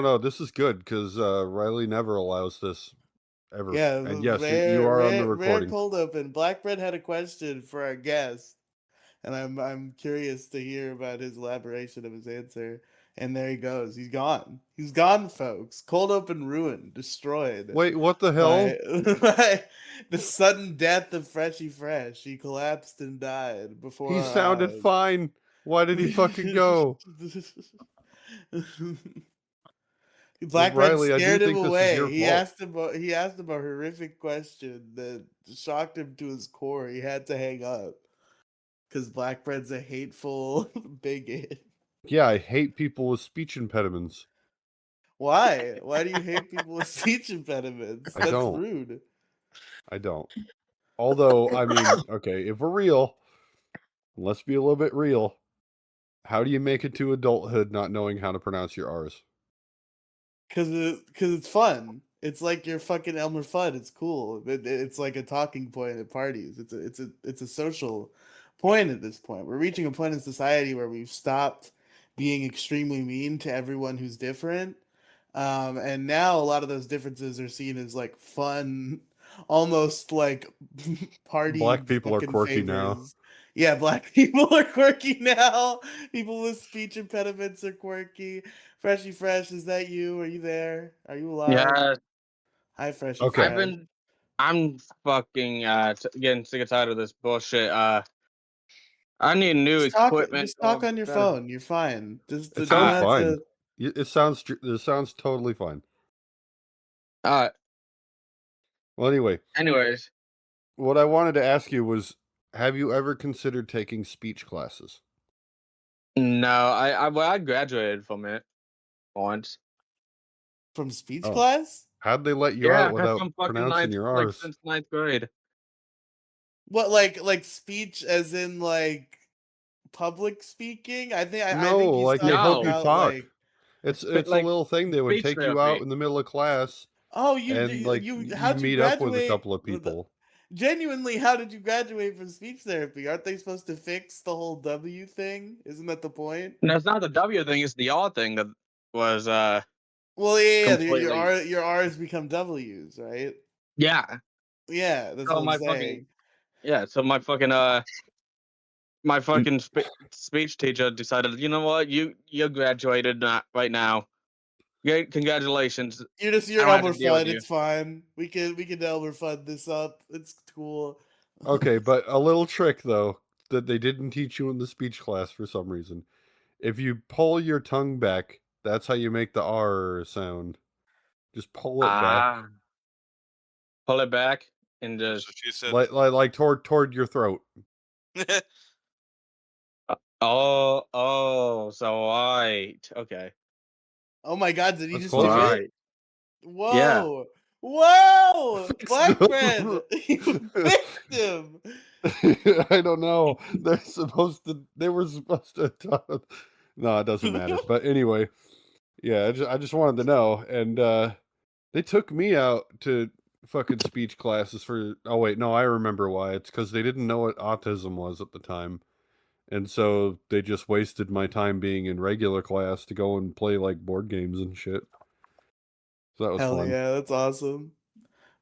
No, this is good because Riley never allows this ever. Yeah, And yes, you rare, are on the rare, rare recording. cold open. Blackbread had a question for our guest, and I'm curious to hear about his elaboration of his answer. And there he goes. He's gone. He's gone, folks. Cold open ruined, destroyed Wait, what the by, hell? by the sudden death of Freshy Fresh. He collapsed and died before He our sounded eyes. fine. Why did he fucking go? Blackbread Riley, I do scared him think this is away. your fault. He asked him a horrific question that shocked him to his core. He had to hang up because Blackbread's a hateful bigot. Yeah, I hate people with speech impediments. Why? Why do you hate people with speech impediments? I That's don't. rude. I don't. Although, I mean, okay, if we're real, let's be a little bit real. How do you make it to adulthood not knowing how to pronounce your R's? Cause it's fun. It's like your fucking Elmer Fudd. It's cool. It's like a talking point at parties. It's a social point at this point. We're reaching a point in society where we've stopped being extremely mean to everyone who's different. And now a lot of those differences are seen as like fun, almost like party Black people are fucking quirky now. favors. Yeah, black people are quirky now. People with speech impediments are quirky. Freshy Fresh, is that you? Are you there? Are you alive? Yeah, Hi, Freshy Okay. Fresh. I'm fucking getting sick and tired of this bullshit. I need new equipment. Just talk on your phone. You're fine. Just It you don't sounds have fine. to. It sounds totally fine. Uh, Well, anyway, anyways, what I wanted to ask you was, have you ever considered taking speech classes? no, I graduated from it once. From speech Oh. class? How'd they let you Yeah, out without from fucking pronouncing ninth, your like R's? since ninth grade. What, like speech as in like public speaking? I think No, he's like they talking help No. you about talk. like. It's But, a like little thing. They would speech take you out therapy. in the middle of class Oh, and like you you how'd you meet up with a graduate? couple of people. Genuinely, how did you graduate from speech therapy? Aren't they supposed to fix the whole W thing? Isn't that the point? No, it's not the W thing; it's the R thing that was Well, yeah, completely. your R's become W's, right? Yeah. Yeah, that's So what I'm my fucking saying. so my fucking speech teacher decided, you know what, you graduated right now. Congratulations. You're I don't have Elmer to deal with Fudd. you. It's fine. We can Elmer Fudd this up. It's cool. Okay, but a little trick though that they didn't teach you in the speech class for some reason. If you pull your tongue back, that's how you make the R sound. Just pull it back, Pull it back and just. So she said, like toward your throat. So right. Okay. Oh my God! Did he That's just close do enough. it? Right. Yeah. Whoa! Whoa! Blackbread, you fixed him. I don't know. They were supposed to. No, it doesn't matter. But anyway, yeah, I just wanted to know. And they took me out to fucking speech classes for. Oh wait, no, I remember why. It's because they didn't know what autism was at the time, and so they just wasted my time being in regular class to go and play like board games and shit. So that was Hell fun. yeah, that's awesome.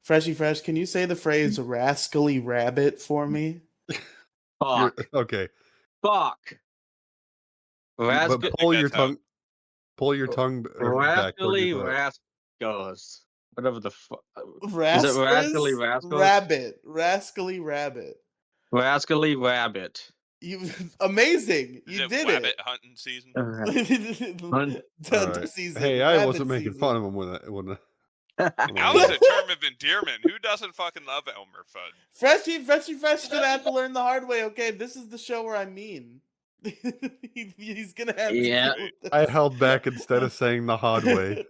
Freshy Fresh, can you say the phrase "rascally rabbit" for me? Fuck. Okay, Fuck. but pull your tongue. Pull your tongue back toward Rascally your throat. rascals. Whatever the fuck. Is it Rascals? rascally rascals? Rabbit. Rascally rabbit. Rascally rabbit. You amazing. Is You it did rabbit it. hunting season? Right. Season, Hey, I rabbit wasn't making season. fun of him when That was a term of endearment. Who doesn't fucking love Elmer Fudd? Freshy Fresh gonna have to learn the hard way. Okay, this is the show where I'm mean. He's gonna have to Yeah. deal with this. I held back instead of saying the hard way.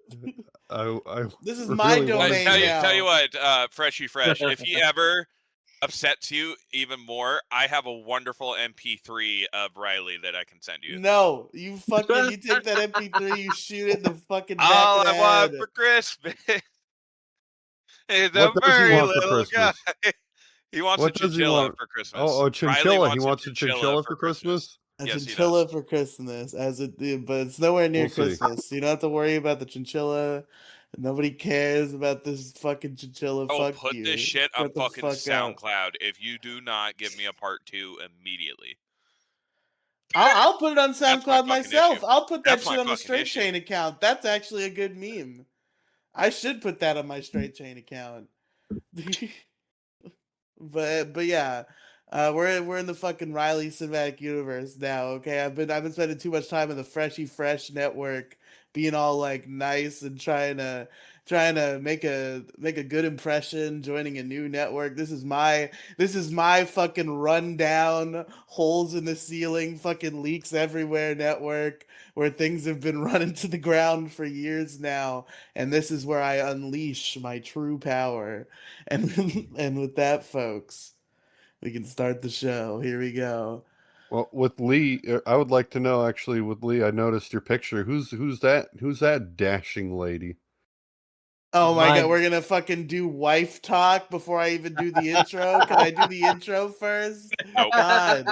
This is my really wanted domain to. now. Tell you what, Freshy Fresh, if he ever upsets you even more, I have a wonderful MP3 of Riley that I can send you. No, you take that MP3, you shoot it in the fucking back All of the I want head. for Christmas is a What does he furry want for little guy. Christmas? He wants What a does he chinchilla want? for Christmas. Oh, Riley chinchilla. He wants a chinchilla for Christmas? A Yes, he chinchilla does. for Christmas, but it's nowhere near We'll see. Christmas. You don't have to worry about the chinchilla. Nobody cares about this fucking chinchilla. Oh, Fuck put this you. shit on Shut the fucking fuck up. SoundCloud if you do not give me a part 2 immediately. I'll put it on That's my SoundCloud fucking myself. issue. I'll put that That's shit my on the fucking Straight issue. Chain account. That's actually a good meme. I should put that on my Straight Chain account. But yeah, we're in the fucking Riley cinematic universe now. Okay, I've been spending too much time in the Freshy Fresh network, being all like nice and trying to make a good impression, joining a new network. This is my fucking rundown, holes in the ceiling, fucking leaks everywhere network where things have been run into the ground for years now, and this is where I unleash my true power. And and with that, folks, we can start the show. Here we go. Well, with Lee, I would like to know actually. With Lee, I noticed your picture. Who's that? Who's that dashing lady? Oh my My- god, we're gonna fucking do wife talk before I even do the intro. Can I do the intro first? Nope. God.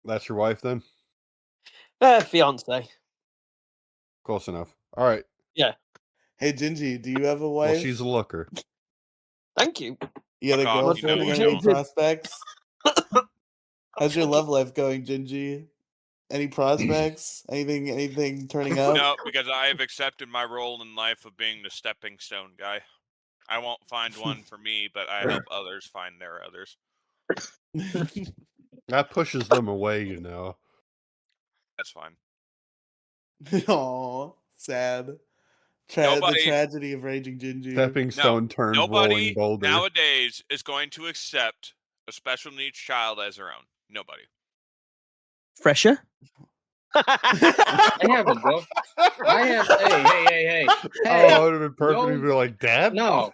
That's your wife then? Fiance. Close enough. All right. Hey Gingy, do you have a wife? Well, she's a looker. Thank you. You got a Fuck off, you girlfriend know or what any you- prospects? How's your love life going, Gingy? Any prospects? Anything turning up? No, because I have accepted my role in life of being the stepping stone guy. I won't find one for me, but I help others find their others. That pushes them away, you know. That's fine. Aw, sad. The Nobody- tragedy of Raging Gingy. Stepping stone turns rolling Nobody boulder. nowadays is going to accept a special needs child as their own. Nobody. Fresher? I haven't, though. I have. Hey. Oh, it would have been perfect no- if you were like, Dad? No.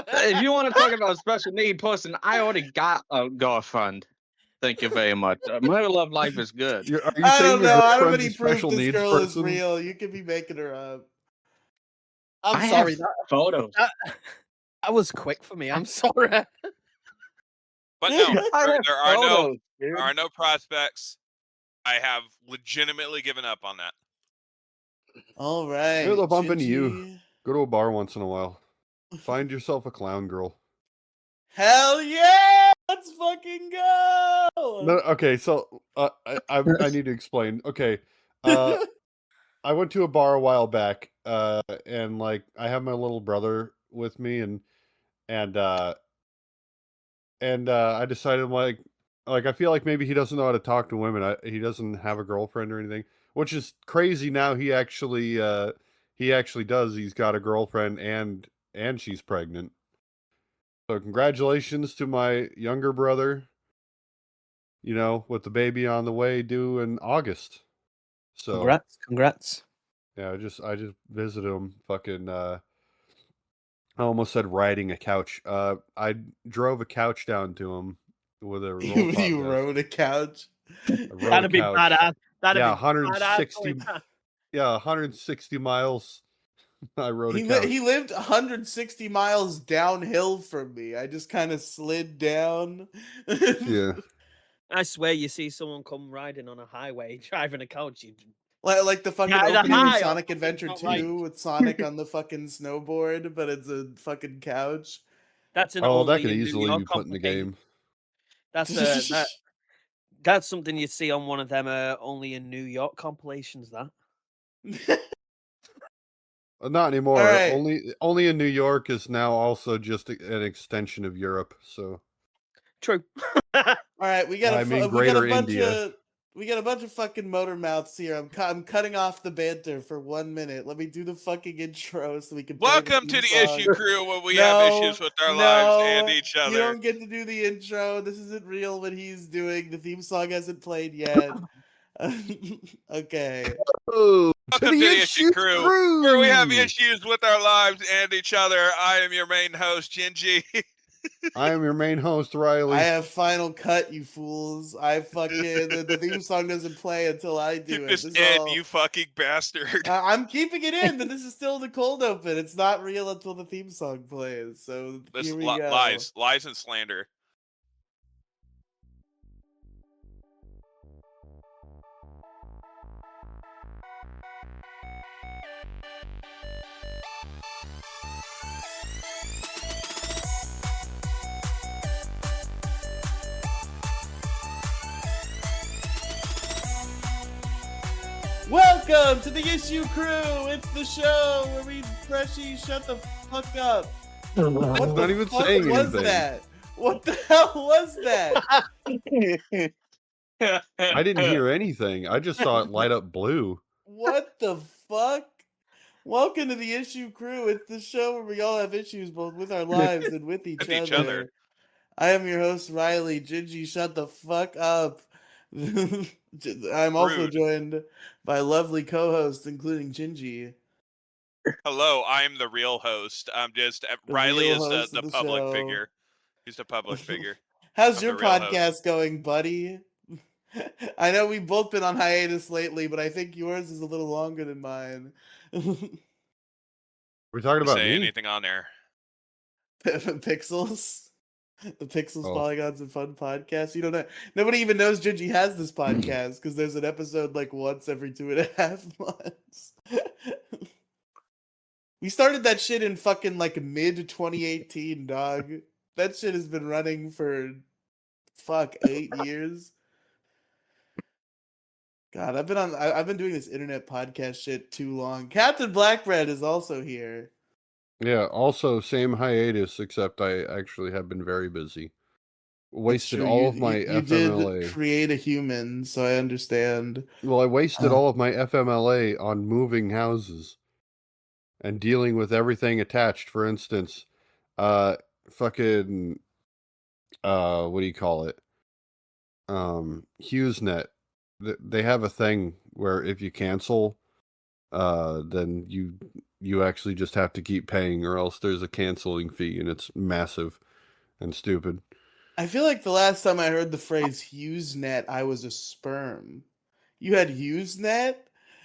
If you want to talk about a special need person, I already got a girlfriend. Thank you very much. My love life is good. Are you I saying don't your know. I don't have girlfriend's any a proof special this needs girl is person? real. You could be making her up. I'm I sorry. have photos. That was quick for me. I'm sorry. But no, I there, have there are no photos, dude. there are no prospects. I have legitimately given up on that. All right. Maybe they'll bump into you. Gingy. Go to a bar once in a while. Find yourself a clown girl. Hell yeah! Let's fucking go! No, okay, so I need to explain. Okay, I went to a bar a while back, and like I have my little brother with me, and I decided like I feel like maybe he doesn't know how to talk to women. He doesn't have a girlfriend or anything, which is crazy. Now he actually does. He's got a girlfriend and she's pregnant. So congratulations to my younger brother. You know, with the baby on the way due in August. So Congrats. yeah, I just visited him. Fucking I almost said riding a couch. I drove a couch down to him with a roll top You vest. rode a couch. I rode a That'd be couch. badass. That'd Yeah, be 160. badass. Yeah, 160 miles. I rode a He couch. lived 160 miles downhill from me. I just kind of slid down. Yeah. I swear you see someone come riding on a highway driving a couch. You Like the fucking Yeah, the opening of high Sonic up, Adventure not 2 right. with Sonic on the fucking snowboard, but it's a fucking couch. That's an Oh, that only could in New easily York be put in the complicated. game. That's something you'd see on one of them only in New York compilations. That Not anymore. All right. Only in New York is now also just an extension of Europe. So true. All right, we got I mean, a Greater bunch India. of fucking motor mouths here. I'm cutting off the banter for 1 minute. Let me do the fucking intro so we can. play Welcome to theme the song. issue crew where we have issues with our lives and each You other. don't get to do the intro. This isn't real what he's doing. The theme song hasn't played yet. Okay. Oh, Welcome to the issue crew, where we have issues with our lives and each other. I am your main host, Gingy. I am your main host, Riley. I have final cut, you fools. I fucking the theme song doesn't play until I do Keep it. this This is in, all- you fucking bastard. I'm keeping it in, but this is still the cold open. It's not real until the theme song plays. So This here we go. lies and slander. Welcome to the Issue Crew. It's the show where we Freshy shut the fuck up. What He's the not even fuck saying was anything. that? What the hell was that? I didn't hear anything. I just saw it light up blue. What the fuck? Welcome to the Issue Crew. It's the show where we all have issues both with our lives and with each With other. each other. I am your host, Riley. Gingy, shut the fuck up. I'm also Rude. joined by lovely co-hosts, including Gingy. Hello, I'm the real host. I'm just The Riley real is host the of the public show. figure. He's the public figure. How's I'm your the real host. podcast going, buddy? I know we've both been on hiatus lately, but I think yours is a little longer than mine. We're talking about Say me. anything on there. Pixels. The Pixels, Oh. Polygons, and Fun podcast. You don't know. Nobody even knows Gingy has this podcast because there's an episode like once every 2.5 months. We started that shit in fucking like mid 2018, dog. That shit has been running for 8 years. God, I've been doing this internet podcast shit too long. Captain Blackbread is also here. Yeah, also same hiatus, except I actually have been very busy. Wasted That's true. all You- of my you did FMLA. create a human, so I understand. Well, I wasted Uh. all of my FMLA on moving houses and dealing with everything attached. For instance, fucking what do you call it? HughesNet. They have a thing where if you cancel, then you actually just have to keep paying, or else there's a canceling fee, and it's massive and stupid. I feel like the last time I heard the phrase HughesNet, I was a sperm. You had HughesNet?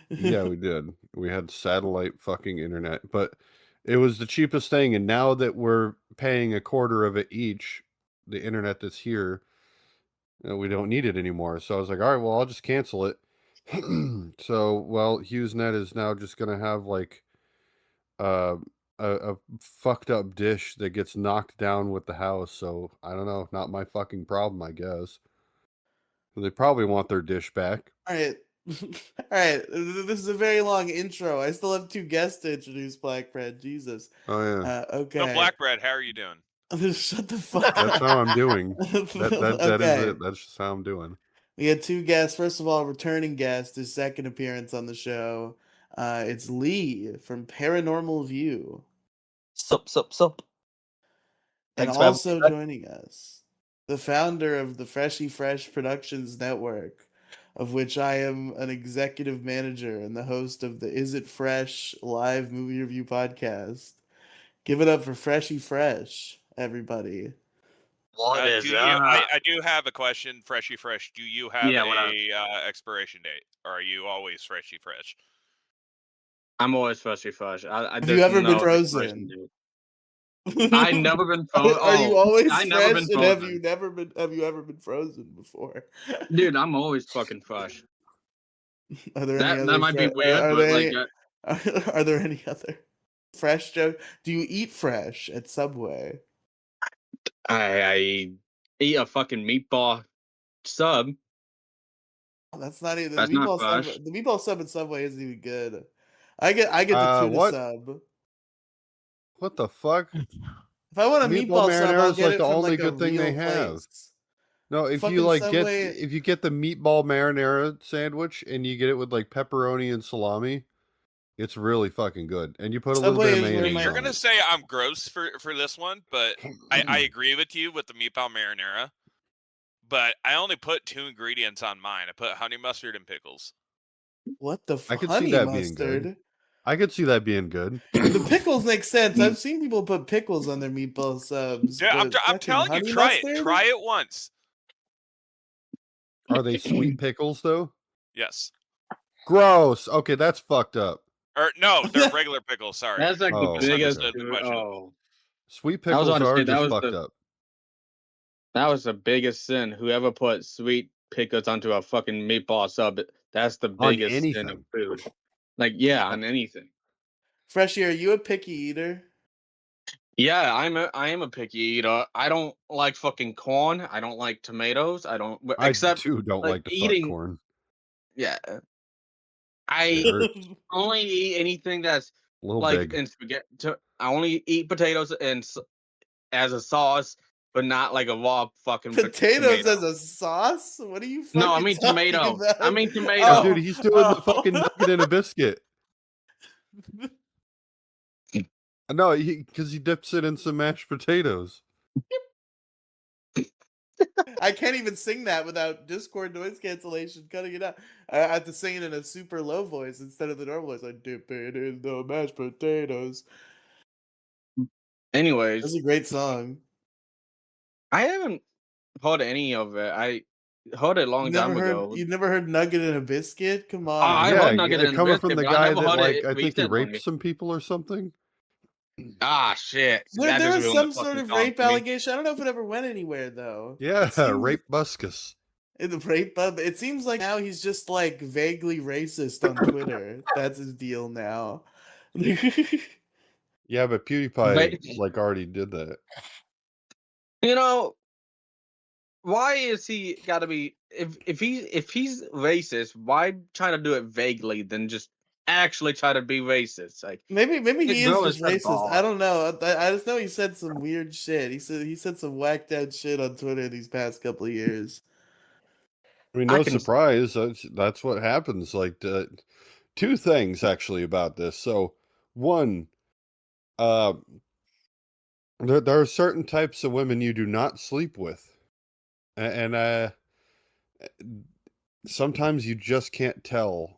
Yeah, we did. We had satellite fucking internet, but it was the cheapest thing. And now that we're paying a quarter of it each, the internet that's here, we don't need it anymore. So I was like, all right, well, I'll just cancel it. So, well, HughesNet is now just going to have like uh, a fucked up dish that gets knocked down with the house. So I don't know, not my fucking problem, I guess. They probably want their dish back. All right. All right. This is a very long intro. I still have 2 guests to introduce, Blackbread. Jesus. Oh yeah, Okay. So Blackbread, how are you doing? Shut the fuck that's up. how I'm doing. That is Okay. it. That's just how I'm doing. We had 2 guests. First of all, returning guest, his second appearance on the show. It's Lee from Paranormal View. Sup. And Thanks for having also me. joining us, the founder of the Freshy Fresh Productions Network, of which I am an executive manager and the host of the Is It Fresh live movie review podcast. Give it up for Freshy Fresh, everybody. What is Do you, I do have a question, Freshy Fresh. Do you have Yeah, what up? a expiration date, or are you always Freshy Fresh? I'm always Freshy Fresh. Have you ever been frozen? I never been frozen. Are you always I fresh? never been And have frozen. you ever been frozen before? Dude, I'm always fucking fresh. Are there any That other might be weird, are but there like, any, are there any other fresh jokes? Do you eat fresh at Subway? I eat a fucking meatball sub. Oh, that's not even That's not fresh. The meatball sub at Subway isn't even good. I get the tuna What? sub. What the fuck? If I want a Meatball meatball sub, marinara I'll is get like it the from only like a good thing they real have. place. No, if Fucking you like Subway- if you get the meatball marinara sandwich and you get it with like pepperoni and salami, it's really fucking good. And you put a little Subway bit of is where mayonnaise You're on gonna it. say I'm gross for this one, but I agree with you with the meatball marinara. But I only put 2 ingredients on mine. I put honey mustard and pickles. What the I could see honey that being good. mustard? I could see that being good. The pickles make sense. I've seen people put pickles on their meatball subs. Yeah, I'm but fucking telling you, honey try it. mustard? Try it once. Are they sweet pickles though? Yes. Gross. Okay, that's fucked up. Or no, they're regular pickles. Sorry. That's like Oh, the biggest. okay. The question. Oh, Sweet I was pickles about to are say, that just was fucked the- up. that was the biggest sin. Whoever put sweet pickles onto a fucking meatball sub, that's the On biggest sin anything. of food. Like, yeah, on anything. Freshie, are you a picky eater? Yeah, I am a picky eater. I don't like fucking corn. I don't like tomatoes. I don't I except too don't like to fuck eating. corn. Yeah, I Hurt. only eat anything that's A little like big. in spaghetti. I only eat potatoes as a sauce, but not like a raw fucking Potatoes tomato. as a sauce? What are you fucking No, I mean talking tomato. about? I mean Oh, tomato. dude, he's doing the fucking nugget in a biscuit. No, because he dips it in some mashed potatoes. I can't even sing that without Discord noise cancellation cutting it out. I have to sing it in a super low voice instead of the normal voice. I dip it in the mashed potatoes. Anyways, That's a great song. I haven't heard any of it. I heard it a long time ago. You never heard Nugget in a Biscuit? Come on. I Yeah, heard Nugget in the coming from Biscuit, the but I guy never that, heard like, it I think he raped recently. some people or something. Ah, shit. There That just was ruined some the sort fucking of song rape for me. allegation. I don't know if it ever went anywhere though. Yeah, It seems, rape Buscus. the rape bub. It seems like now he's just like vaguely racist on Twitter. That's his deal now. Yeah, but PewDiePie, like, already did that. You know, why is he got to be if he's racist? Why try to do it vaguely than just actually try to be racist? Like Maybe he is girl just is a racist. I bar. don't know. I just know he said some weird shit. He said some whacked out shit on Twitter these past couple of years. I mean, I no can- surprise. That's what happens. Like, two things actually about this. So, one, uh, there are certain types of women you do not sleep with, and sometimes you just can't tell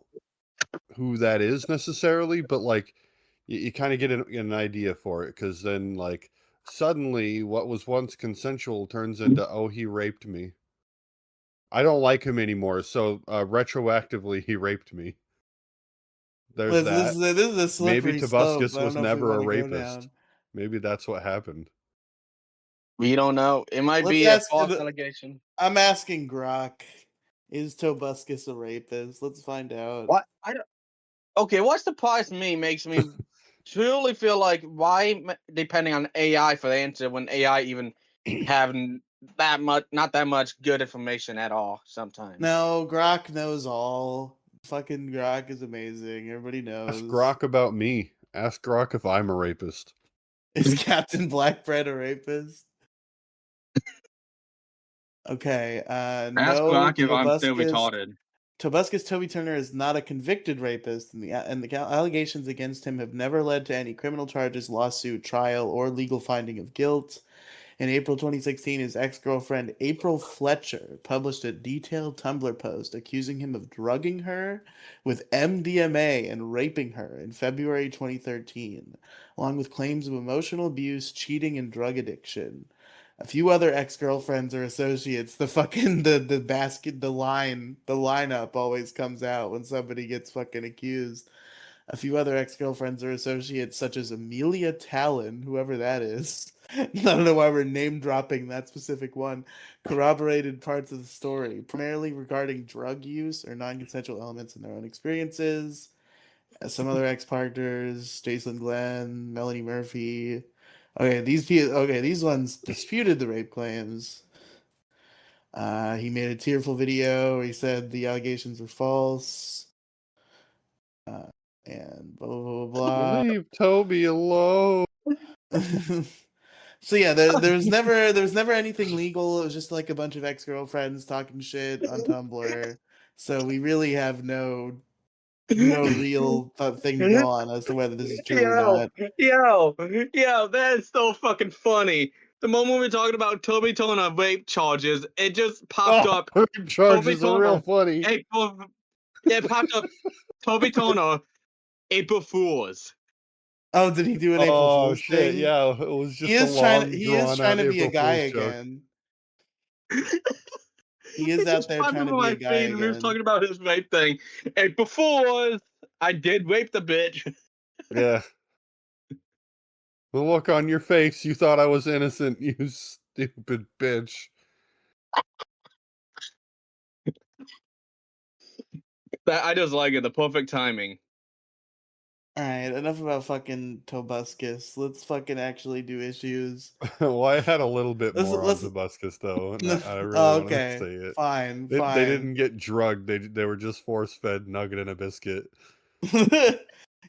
who that is necessarily, but like you kind of get an idea for it, because then like suddenly what was once consensual turns into, oh, he raped me. I don't like him anymore, so retroactively he raped me. There's This that. is a Maybe slippery slope. Tobuscus I don't was know if we never a want to go rapist. down. Maybe that's what happened. We don't know. It might Let's be a ask false allegation. I'm asking Grok. Is Tobuscus a rapist? Let's find out. What? I don't. Okay, what surprised me makes me truly feel like why depending on AI for the answer when AI even having that much, not that much good information at all. Sometimes. No, Grok knows all. Fucking Grok is amazing. Everybody knows. Ask Grok about me. Ask Grok if I'm a rapist. Is Captain Blackbread a rapist? Okay. Ask No, Glock if I'm still Tobuscus. retarded. Tobuscus Toby Turner is not a convicted rapist, and the allegations against him have never led to any criminal charges, lawsuit, trial, or legal finding of guilt. In April 2016, his ex-girlfriend April Fletcher published a detailed Tumblr post accusing him of drugging her with MDMA and raping her in February 2013, along with claims of emotional abuse, cheating, and drug addiction. A few other ex-girlfriends or associates. The fucking the basket the lineup always comes out when somebody gets fucking accused. A few other ex-girlfriends or associates, such as Amelia Talon, whoever that is. I don't know why we're name dropping that specific one. Corroborated parts of the story, primarily regarding drug use or non-consensual elements in their own experiences. Some other ex-partners, Jason Glenn, Melanie Murphy. These ones disputed the rape claims. He made a tearful video where he said the allegations were false. And blah blah blah blah. Leave Toby alone. So yeah, there was never anything legal. It was just like a bunch of ex-girlfriends talking shit on Tumblr. So we really have no real thing to go on as to whether this is true or not. Yo, that is so fucking funny. The moment we're talking about Toby Toner rape charges, it just popped up. Rape charges are real funny. April, yeah, it popped up. Toby Toner, April Fools. Oh, did he do an April Oh Fool's shit! thing? Yeah, it was just He a is long, he is drawn trying out to be a April guy Fool's joke. again. He is It out just there popped trying up to on be my a guy feed and he was again. talking about his rape thing. April Fools, I did rape the bitch. Yeah. The look on your face, you thought I was innocent, you stupid bitch. That I just like it. The perfect timing. All right, enough about fucking Tobuscus. Let's fucking actually do issues. Well, I had a little bit Let's more on let's. Tobuscus though, and I really Oh, wanted to okay, say it. fine, They fine. didn't get drugged. They were just force fed nugget and a biscuit.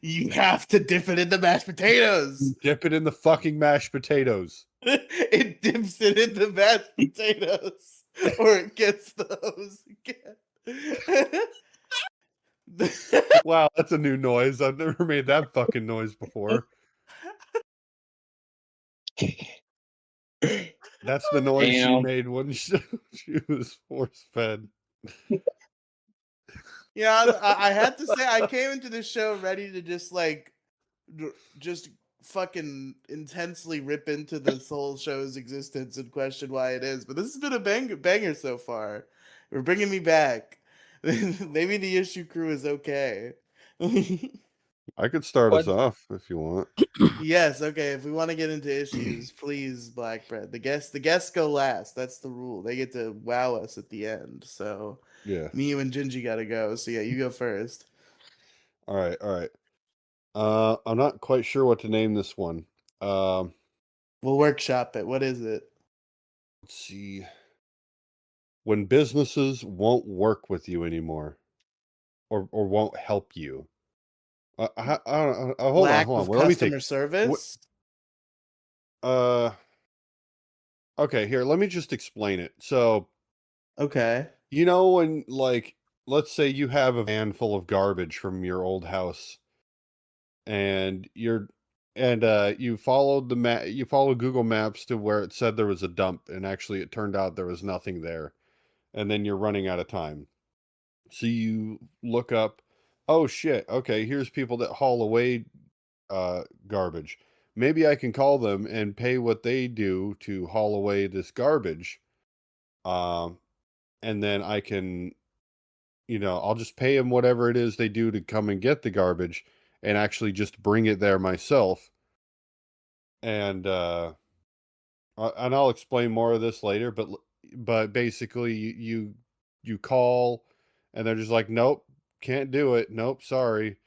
You have to dip it in the mashed potatoes. Dip it in the fucking mashed potatoes. It dips it in the mashed potatoes, or it gets those again. Wow, that's a new noise. I've never made that fucking noise before. That's the noise she Damn. made when she was force fed. Yeah, I had to say I came into this show ready to just like just fucking intensely rip into this whole show's existence and question why it is. But this has been a banger so far. We're bringing me back. Maybe the issue crew is okay. I could start us What? off if you want. Yes, okay. If we want to get into issues, please, Black Bread. The guests go last. That's the rule. They get to wow us at the end. So Yeah. me, you, and Gingy gotta go. So yeah, you go first. All right. All right. I'm not quite sure what to name this one. Um, We'll workshop it. What is it? let's see. When businesses won't work with you anymore, or won't help you. I don't. Hold on. Lack Hold on. of Well, let me think. customer service. Uh. Okay. Here. Let me just explain it. So Okay. you know when, like, let's say you have a van full of garbage from your old house, and you followed the map. You followed Google Maps to where it said there was a dump, and actually it turned out there was nothing there, and then you're running out of time. So you look up, oh shit, okay, here's people that haul away garbage. Maybe I can call them and pay what they do to haul away this garbage. Um, and then I can, I'll just pay them whatever it is they do to come and get the garbage and actually just bring it there myself. And and I'll explain more of this later, but basically you call and they're just like, nope, can't do it. Nope, sorry.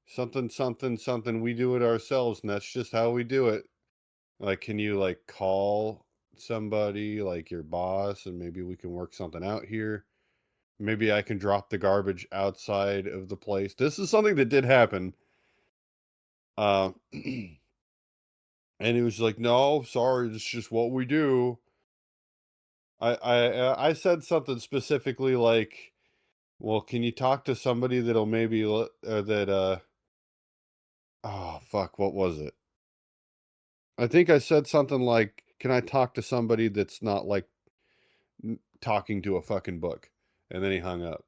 Something, something, something. We do it ourselves, and that's just how we do it. Like, can you like call somebody like your boss and maybe we can work something out here? Maybe I can drop the garbage outside of the place. This is something that did happen. And he was like, no, sorry, it's just what we do. I said something specifically like, well, can you talk to somebody that'll maybe oh fuck, what was it? I think I said something like, can I talk to somebody that's not like talking to a fucking book? And then he hung up.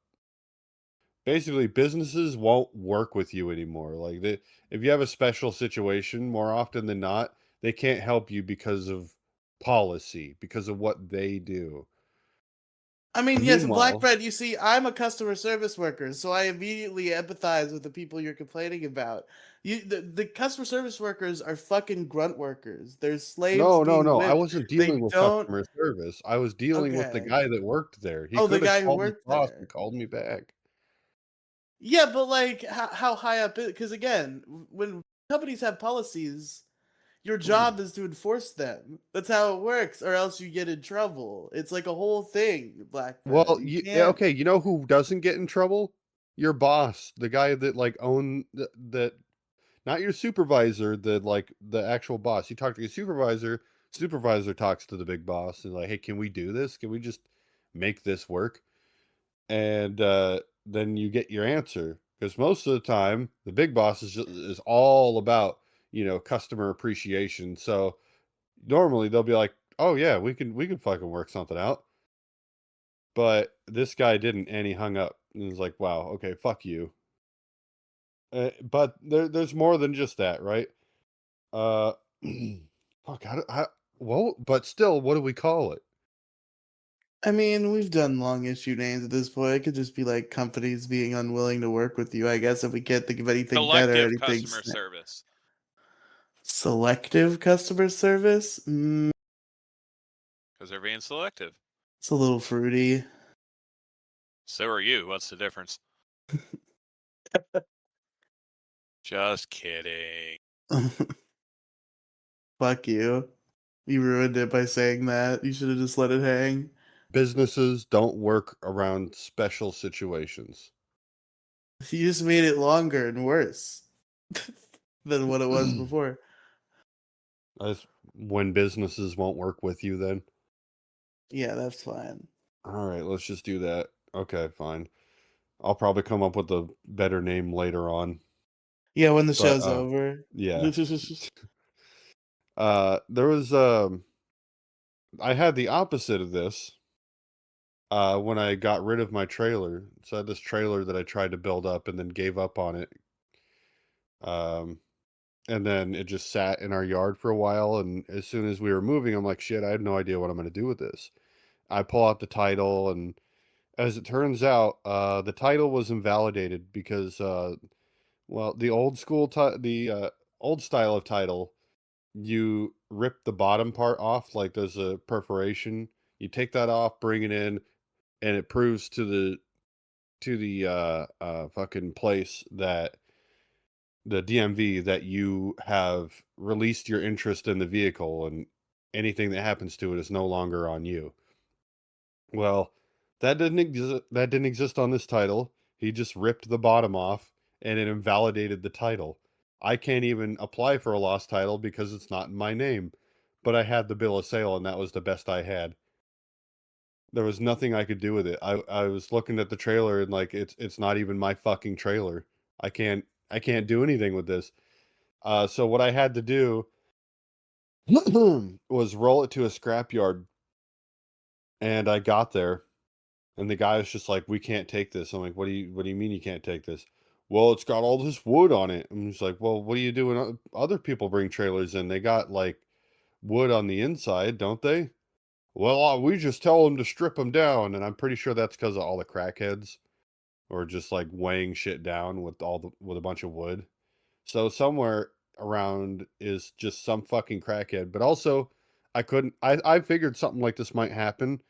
Basically, businesses won't work with you anymore. Like, if you have a special situation, more often than not, they can't help you because of policy, because of what they do. I mean, yes, and Black Meanwhile, Bread, you see, I'm a customer service worker, so I immediately empathize with the people you're complaining about. The customer service workers are fucking grunt workers. They're slaves no, no, being no. I whipped. wasn't They dealing with don't. customer service. I was dealing with the Okay. guy that worked there. He Oh, the could have guy who called his worked boss there. and called me back. Yeah, but like, how high up? Because again, when companies have policies, your job is to enforce them. That's how it works, or else you get in trouble. It's like a whole thing, Black Bread. Well, You yeah, can't. okay, you know who doesn't get in trouble? Your boss, the guy that like that, not your supervisor, the actual boss. You talk to your supervisor, supervisor talks to the big boss and like, hey, can we do this? Can we just make this work? And then you get your answer because most of the time the big boss is all about customer appreciation. So normally they'll be like, oh yeah, we can fucking work something out. But this guy didn't, and he hung up and was like, wow, okay, fuck you. But there's more than just that, right? Uh, fuck, well, but still, what do we call it? I mean, we've done long issue names at this point. It could just be like companies being unwilling to work with you. I guess if we can't think of anything better, Selective anything customer service. selective customer service. Because they're being selective. It's a little fruity. So are you. What's the difference? Just kidding. Fuck you. You ruined it by saying that. You should have just let it hang. Businesses don't work around special situations. You just made it longer and worse than what it was before. When businesses won't work with you, then Yeah, that's fine. all right, let's just do that. Okay, fine. I'll probably come up with a better name later on. Yeah, when the But show's over. yeah, there was I had the opposite of this when I got rid of my trailer. So I had this trailer that I tried to build up and then gave up on it. And then it just sat in our yard for a while. And as soon as we were moving, I'm like, shit, I have no idea what I'm going to do with this. I pull out the title, and as it turns out, the title was invalidated because, well, the old style of title, you rip the bottom part off, like there's a perforation. You take that off, bring it in, and it proves to the fucking place that the DMV that you have released your interest in the vehicle, and anything that happens to it is no longer on you. Well, that didn't exist on this title. He just ripped the bottom off and it invalidated the title. I can't even apply for a lost title because it's not in my name. But I had the bill of sale and that was the best I had. There was nothing I could do with it. I was looking at the trailer and like it's not even my fucking trailer. I can't do anything with this. So what I had to do was roll it to a scrapyard, and I got there, and the guy was just like, "We can't take this." I'm like, what do you mean you can't take this?" "Well, it's got all this wood on it." I'm just like, "Well, what do you do when other people bring trailers in? They got like wood on the inside, don't they?" "Well, we just tell them to strip them down," and I'm pretty sure that's because of all the crackheads, or just like weighing shit down with a bunch of wood. So somewhere around is just some fucking crackhead. But also, I figured something like this might happen,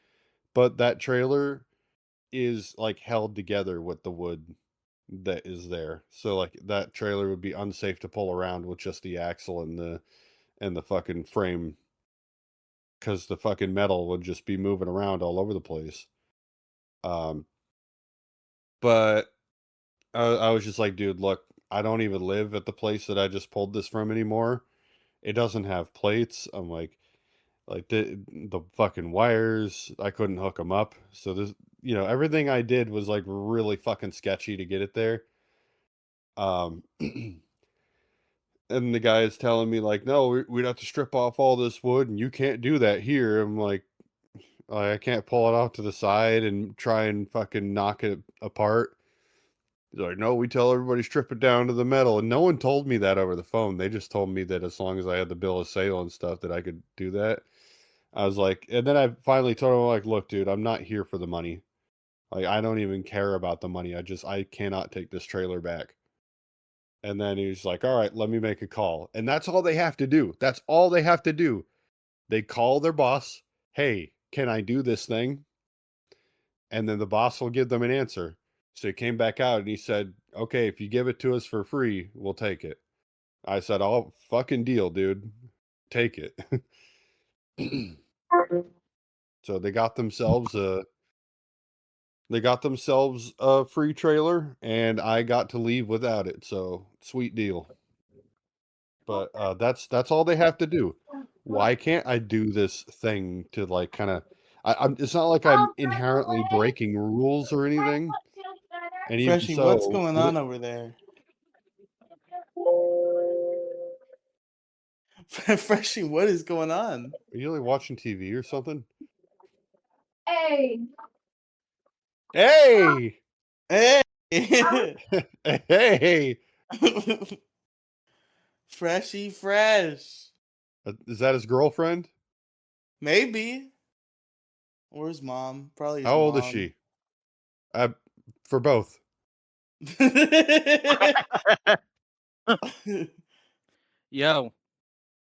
but that trailer is like held together with the wood that is there. So like that trailer would be unsafe to pull around with just the axle and the fucking frame, because the fucking metal would just be moving around all over the place. Um, but I was just like, dude, look, I don't even live at the place that I just pulled this from anymore. It doesn't have plates. I'm like the fucking wires, I couldn't hook them up. So this, everything I did was like really fucking sketchy to get it there. And the guy is telling me like, no, we'd have to strip off all this wood, and you can't do that here. I'm like, I can't pull it off to the side and try and fucking knock it apart. He's like, no, we tell everybody strip it down to the metal. And no one told me that over the phone. They just told me that as long as I had the bill of sale and stuff, that I could do that. I was like, and then I finally told him, like, look, dude, I'm not here for the money. Like, I don't even care about the money. I cannot take this trailer back. And then he was like, all right, let me make a call. And that's all they have to do. That's all they have to do. They call their boss, hey, can I do this thing? And then the boss will give them an answer. So he came back out and he said, okay, if you give it to us for free, we'll take it. I said, oh, fucking deal, dude. Take it. So they got themselves a free trailer, and I got to leave without it. So sweet deal. But that's all they have to do. Why can't I do this thing to like kind of? It's not like I'm inherently breaking rules or anything. And even Freshy, what's so, going on over there? Freshy, what is going on? are you like watching TV or something? Hey. Hey, Hey! hey, Freshy Fresh. is that his girlfriend? Maybe. Or his mom. Probably his How old is mom. she? For both. Yo,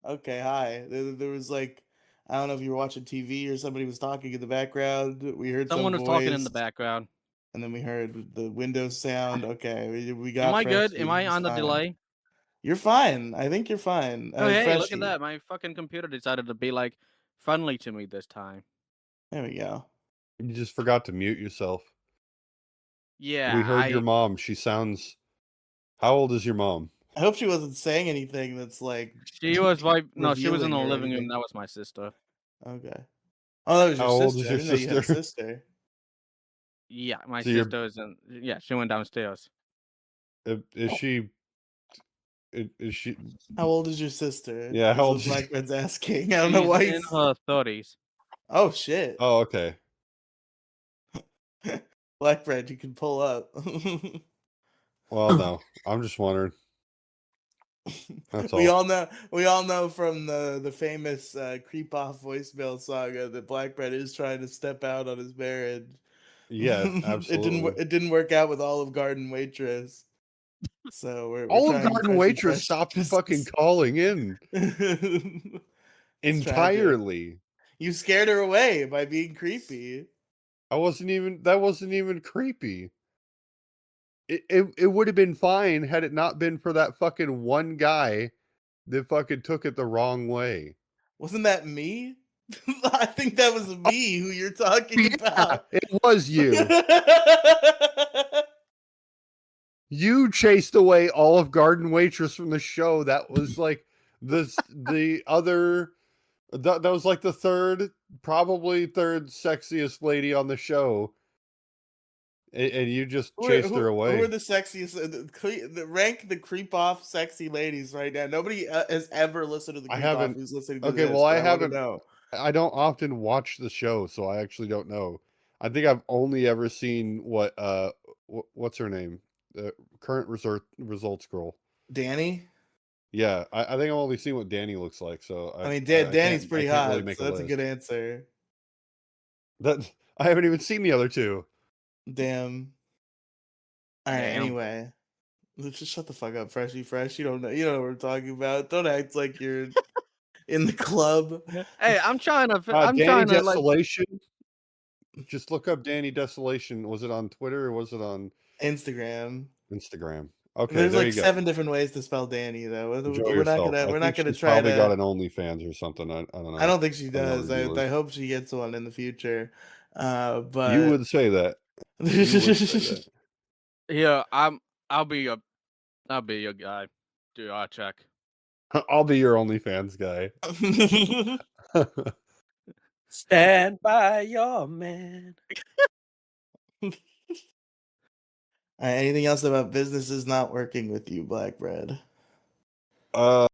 Okay, hi. There was like, I don't know if you were watching TV or somebody was talking in the background. We heard someone some was talking in the voice, background. and then we heard the Windows sound. Okay, we Am got I good? Freshy. Am I He's on the fine. delay? You're fine. I think you're fine. Oh, hey, look Freshy. at that. My fucking computer decided to be like friendly to me this time. There we go. You just forgot to mute yourself. Yeah, We heard your mom. She sounds. How old is your mom? I hope she wasn't saying anything that's like. She was like, no, she was in the revealing or living room. anything. That was my sister. Okay. Oh, that was your How old sister. is I your didn't know you had a sister? sister. Yeah, my So you're- sister is in. Yeah, she went downstairs. Is she? Is she? How old is your sister? Yeah, how Is old what is she? Blackman's asking. I don't know She's why in he's. her 30s. Oh shit. Oh, okay. Blackbread, you can pull up. Well, no, I'm just wondering. That's all. We all know from the famous creep off voicemail saga that Blackbread is trying to step out on his marriage. Yeah, absolutely. It didn't work out with Olive Garden waitress. So we're Olive trying Garden Freshy waitress Fresh stopped just- fucking calling in It's tragic. entirely. You scared her away by being creepy. That wasn't even creepy. It would have been fine had it not been for that fucking one guy that fucking took it the wrong way. Wasn't that me? I think that was me who you're talking about. It was you. You chased away Olive Garden waitress from the show. That was like the other that was like the probably third sexiest lady on the show. And you just chased her away. Who are the sexiest? Rank the creep off sexy ladies right now. Nobody has ever listened to the creep off who's listening to this. Well, I wanna haven't. know. I don't often watch the show, so I actually don't know. I think I've only ever seen what's her name? The current results girl. Danny? Yeah, I think I've only seen what Danny looks like, so I mean, I Danny's can't- pretty I can't hot, really make so a that's a list. good answer. That I haven't even seen the other two. Damn. All right. Damn. Anyway, let's just shut the fuck up, Freshy Fresh. You don't know. You know what we're talking about. Don't act like you're in the club. Hey, I'm trying to. Danny like. Desolation. Just look up Danny Desolation. Was it on Twitter or was it on Instagram? Instagram? Okay, There's there like you go. 7 different ways to spell Danny, though. Enjoy We're yourself. not I gonna think she's try probably to. got an OnlyFans or something. I don't know. I don't think she I'm not does. reviewing. I hope she gets one in the future. But You would say that. You would say that. Yeah, I'll be your guy. Do our check. I'll be your OnlyFans guy. Stand by your man. Anything else about businesses not working with you, Blackbread? I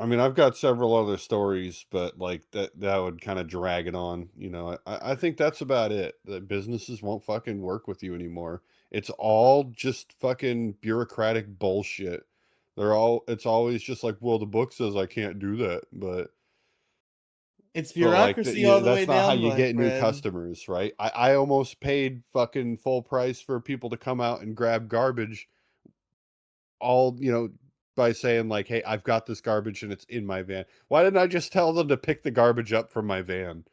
mean, I've got several other stories, but like that would kind of drag it on. You know, I think that's about it. That businesses won't fucking work with you anymore. It's all just fucking bureaucratic bullshit. It's always just like, well, the book says I can't do that, but It's but, like, bureaucracy all the way that's not how down. you get new Blackbread. customers, right? I almost paid fucking full price for people to come out and grab garbage, all by saying like, hey, I've got this garbage and it's in my van. Why didn't I just tell them to pick the garbage up from my van?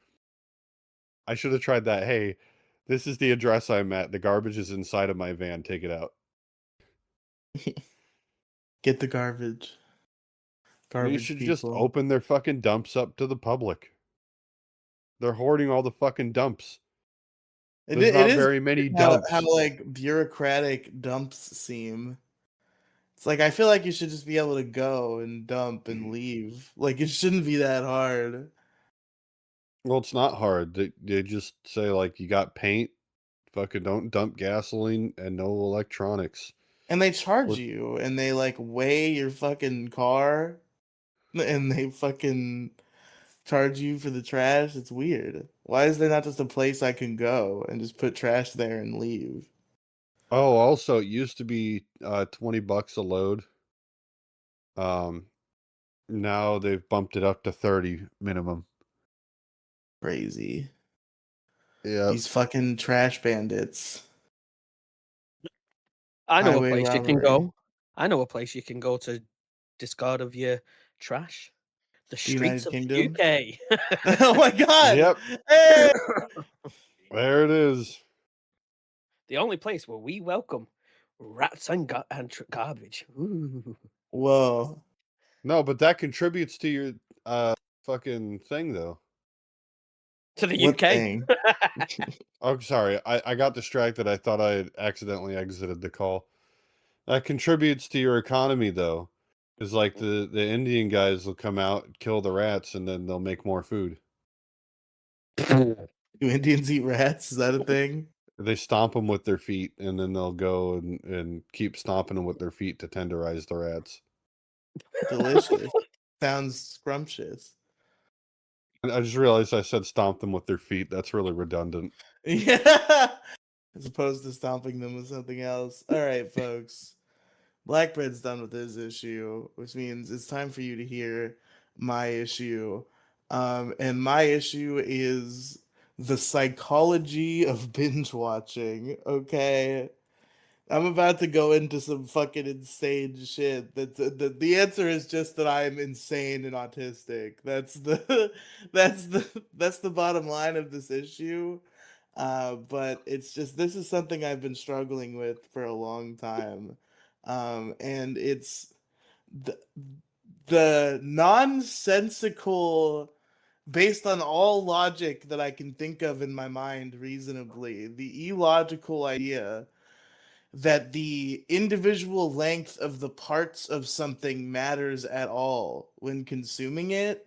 I should have tried that. Hey, this is the address I'm at. The garbage is inside of my van. Take it out. Get the garbage. You should just open their fucking dumps up to the public. They're hoarding all the fucking dumps. There's not very many dumps. How like bureaucratic dumps seem. It's like I feel like you should just be able to go and dump and leave. Like it shouldn't be that hard. Well, it's not hard. They just say like, you got paint, fucking don't dump gasoline and no electronics. And they charge you and they like weigh your fucking car and they fucking charge you for the trash. It's weird. Why is there not just a place I can go and just put trash there and leave? Oh, also, it used to be $20 a load. Now they've bumped it up to 30 minimum. Crazy. Yeah. These fucking trash bandits. I know Highway a place you can robbery. go. I know a place you can go to discard of your trash. The United streets of Kingdom? the UK. Oh my god! Yep. Hey! There it is. The only place where we welcome Rats and, garbage. Ooh. Whoa. No, but that contributes to your fucking thing though. To the What UK. thing? Oh, sorry. I got distracted. I thought I had accidentally exited the call. That contributes to your economy though. Is like the Indian guys will come out, kill the rats, and then they'll make more food. Do Indians eat rats? Is that a thing? They stomp them with their feet, and then they'll go and keep stomping them with their feet to tenderize the rats. Delicious. Sounds scrumptious. And I just realized I said stomp them with their feet. That's really redundant. Yeah. As opposed to stomping them with something else. All right, folks. Blackbread's done with his issue, which means it's time for you to hear my issue. And my issue is the psychology of binge watching. Okay. I'm about to go into some fucking insane shit. The answer is just that I'm insane and autistic. That's the that's the bottom line of this issue. But it's just this is something I've been struggling with for a long time. And it's the nonsensical, based on all logic that I can think of in my mind reasonably, the illogical idea that the individual length of the parts of something matters at all when consuming it,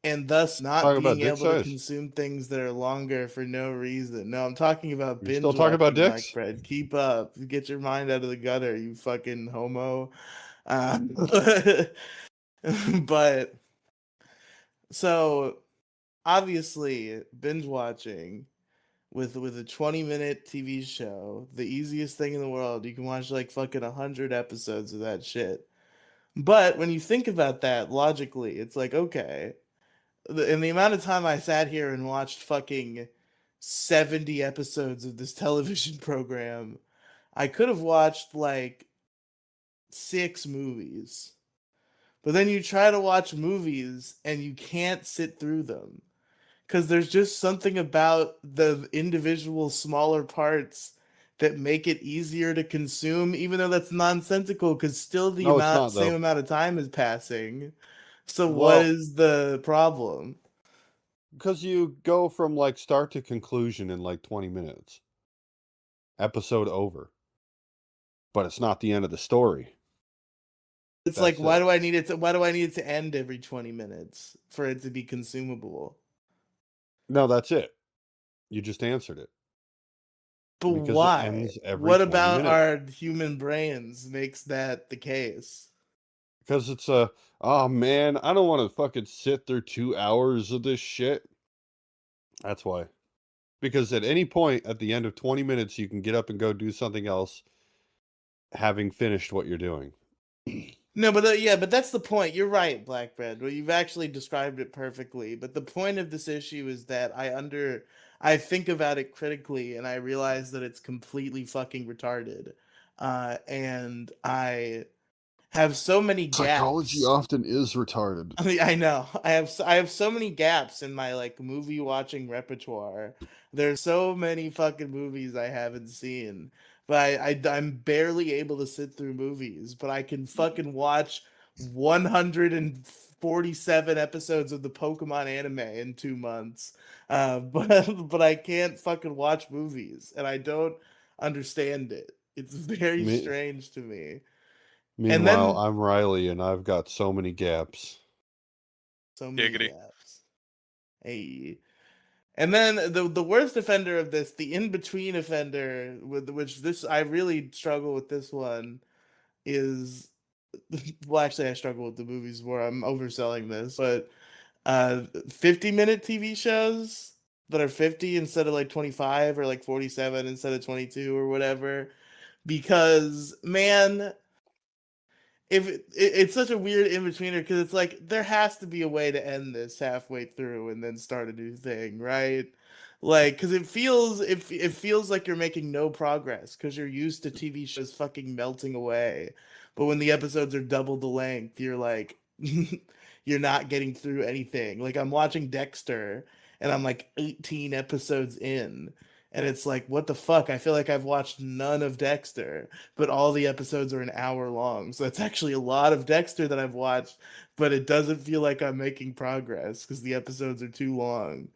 and thus not Talking about being dick able to size. consume things that are longer for no reason. No, I'm talking about You binge still talking about watching, dicks? Blackbread. Keep up. Get your mind out of the gutter, you fucking homo. But so obviously binge watching with a 20-minute TV show, the easiest thing in the world. You can watch like fucking 100 episodes of that shit. But when you think about that logically, it's like, okay, in the amount of time I sat here and watched fucking 70 episodes of this television program, I could have watched like 6 movies. But then you try to watch movies and you can't sit through them because there's just something about the individual smaller parts that make it easier to consume, even though that's nonsensical because still the No, it's not same though. amount of time is passing. So what Well, is the problem? because you go from like start to conclusion in like 20 minutes. Episode over. But it's not the end of the story. It's like, That's it. why do I need it to end every 20 minutes for it to be consumable? No, that's it. You just answered it. But Because it why? ends every What 20 about minutes. our human brains makes that the case? Because it's oh man, I don't want to fucking sit through 2 hours of this shit. That's why. Because at any point at the end of 20 minutes, you can get up and go do something else, having finished what you're doing. No, but yeah, but that's the point. You're right, Blackbread. Well, you've actually described it perfectly. But the point of this issue is that I think about it critically, and I realize that it's completely fucking retarded. And I have so many Psychology gaps. often is retarded. I mean, I know. I have so many gaps in my like movie watching repertoire. There's so many fucking movies I haven't seen. But I'm barely able to sit through movies, but I can fucking watch 147 episodes of the Pokemon anime in 2 months. But I can't fucking watch movies, and I don't understand it. It's very Me- strange to me. Meanwhile, then I'm Riley and I've got so many gaps. so many Giggity. gaps. Hey. And then the worst offender of this, the in between offender, with which this I really struggle with this one, is well, actually I struggle with the movies more. I'm overselling this, but 50-minute TV shows that are 50 instead of like 25 or like 47 instead of 22 or whatever, because man, it's such a weird in betweener because it's like there has to be a way to end this halfway through and then start a new thing, right? Like, because it feels like you're making no progress because you're used to TV shows fucking melting away, but when the episodes are double the length, you're like you're not getting through anything. Like I'm watching Dexter and I'm like 18 episodes in, And it's like, what the fuck? I feel like I've watched none of Dexter, but all the episodes are an hour long. So that's actually a lot of Dexter that I've watched, but it doesn't feel like I'm making progress because the episodes are too long.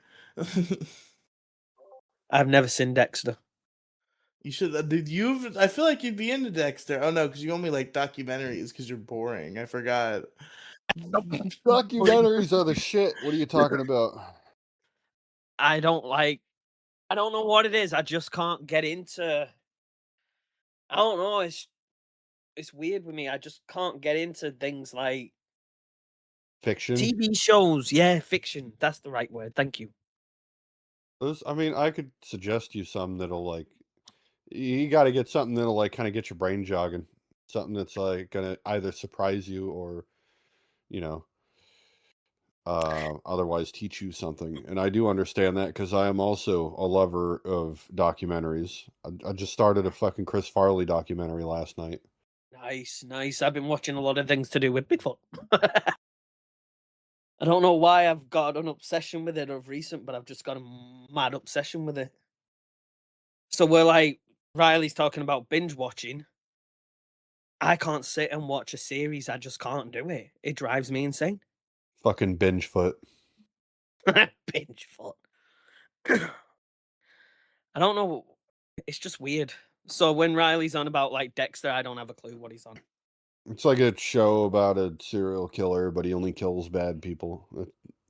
I've never seen Dexter. You should, dude. I feel like you'd be into Dexter. Oh no, because you only like documentaries because you're boring. I forgot. Documentaries are the shit. What are you talking about? I don't know what it is. I just can't get into. I don't know. It's weird with me. I just can't get into things like Fiction. TV shows. Yeah, fiction. That's the right word. Thank you. I mean, I could suggest you some that'll like. You got to get something that'll like kind of get your brain jogging. Something that's like gonna either surprise you or, you know, otherwise teach you something. And I do understand that because I am also a lover of documentaries. I just started a fucking Chris Farley documentary last night. Nice, nice. I've been watching a lot of things to do with Bigfoot. I don't know why I've got an obsession with it of recent, but I've just got a mad obsession with it. So we're like, Riley's talking about binge watching. I can't sit and watch a series. I just can't do it. It drives me insane. Fucking binge foot. Binge foot. I don't know. It's just weird. So when Riley's on about like Dexter, I don't have a clue what he's on. It's like a show about a serial killer, but he only kills bad people.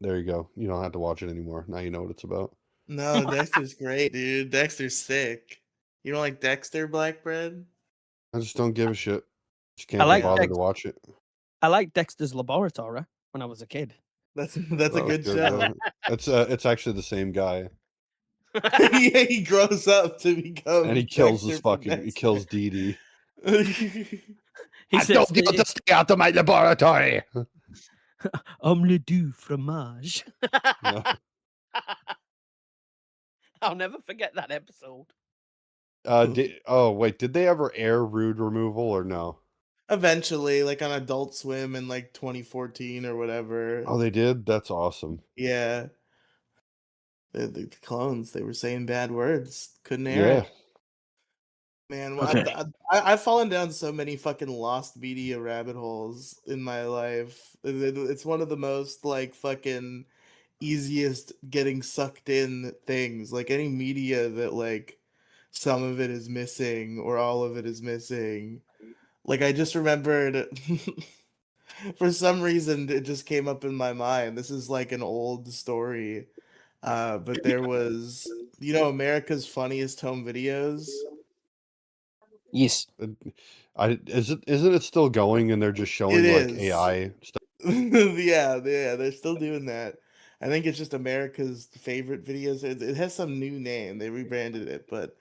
There you go. You don't have to watch it anymore. Now you know what it's about. No, Dexter's great, dude. Dexter's sick. You don't like Dexter, Black Bread? I just don't give a shit. Just I can't be like bothered Dex- to watch it. I like Dexter's Laboratory when I was a kid. That's a That was good good, show. though. It's actually the same guy, Yeah, he grows up to become. and he kills Dexter his from fucking. He kills Dee Dee. Dexter. He says, to stay out of my laboratory. omelette du fromage. Yeah. I'll never forget that episode. Oh wait, did they ever air Rude Removal or no? Eventually, like on Adult Swim in like 2014 or whatever. Oh, they did. That's awesome. Yeah. The clones, they were saying bad words. Couldn't air Yeah. it. Man, Okay. I've fallen down so many fucking lost media rabbit holes in my life. It's one of the most like fucking easiest getting sucked in things. Like any media that like some of it is missing or all of it is missing. Like I just remembered for some reason it just came up in my mind. This is like an old story. But there was, America's Funniest Home Videos. Yes. Isn't it still going and they're just showing It like is. AI stuff? Yeah, they're still doing that. I think it's just America's favorite videos. It has some new name. They rebranded it, but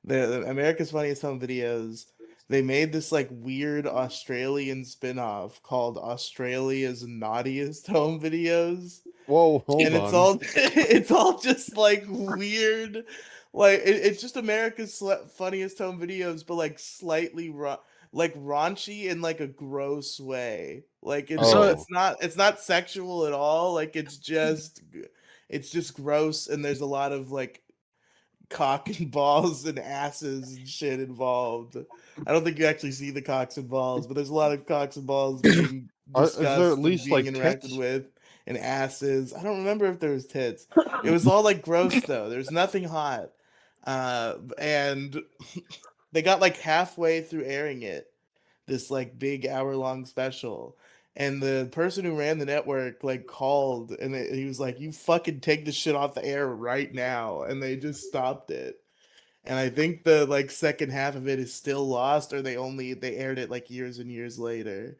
the America's Funniest Home Videos. They made this like weird Australian spin-off called Australia's Naughtiest Home Videos. Whoa, hold And on. it's all just like weird, like it's just America's Funniest Home Videos, but like slightly like raunchy in like a gross way. Like it's not sexual at all. Like it's just gross, and there's a lot of like cock and balls and asses and shit involved. I don't think you actually see the cocks and balls, but there's a lot of cocks and balls being Is there discussed at least, and being like, interacted tits? with, and asses. I don't remember if there was tits. It was all like gross though. There's nothing hot. And they got like halfway through airing it, this like big hour-long special, and the person who ran the network like called, and he was like, "You fucking take this shit off the air right now," and they just stopped it. And I think the like second half of it is still lost, or they aired it like years and years later.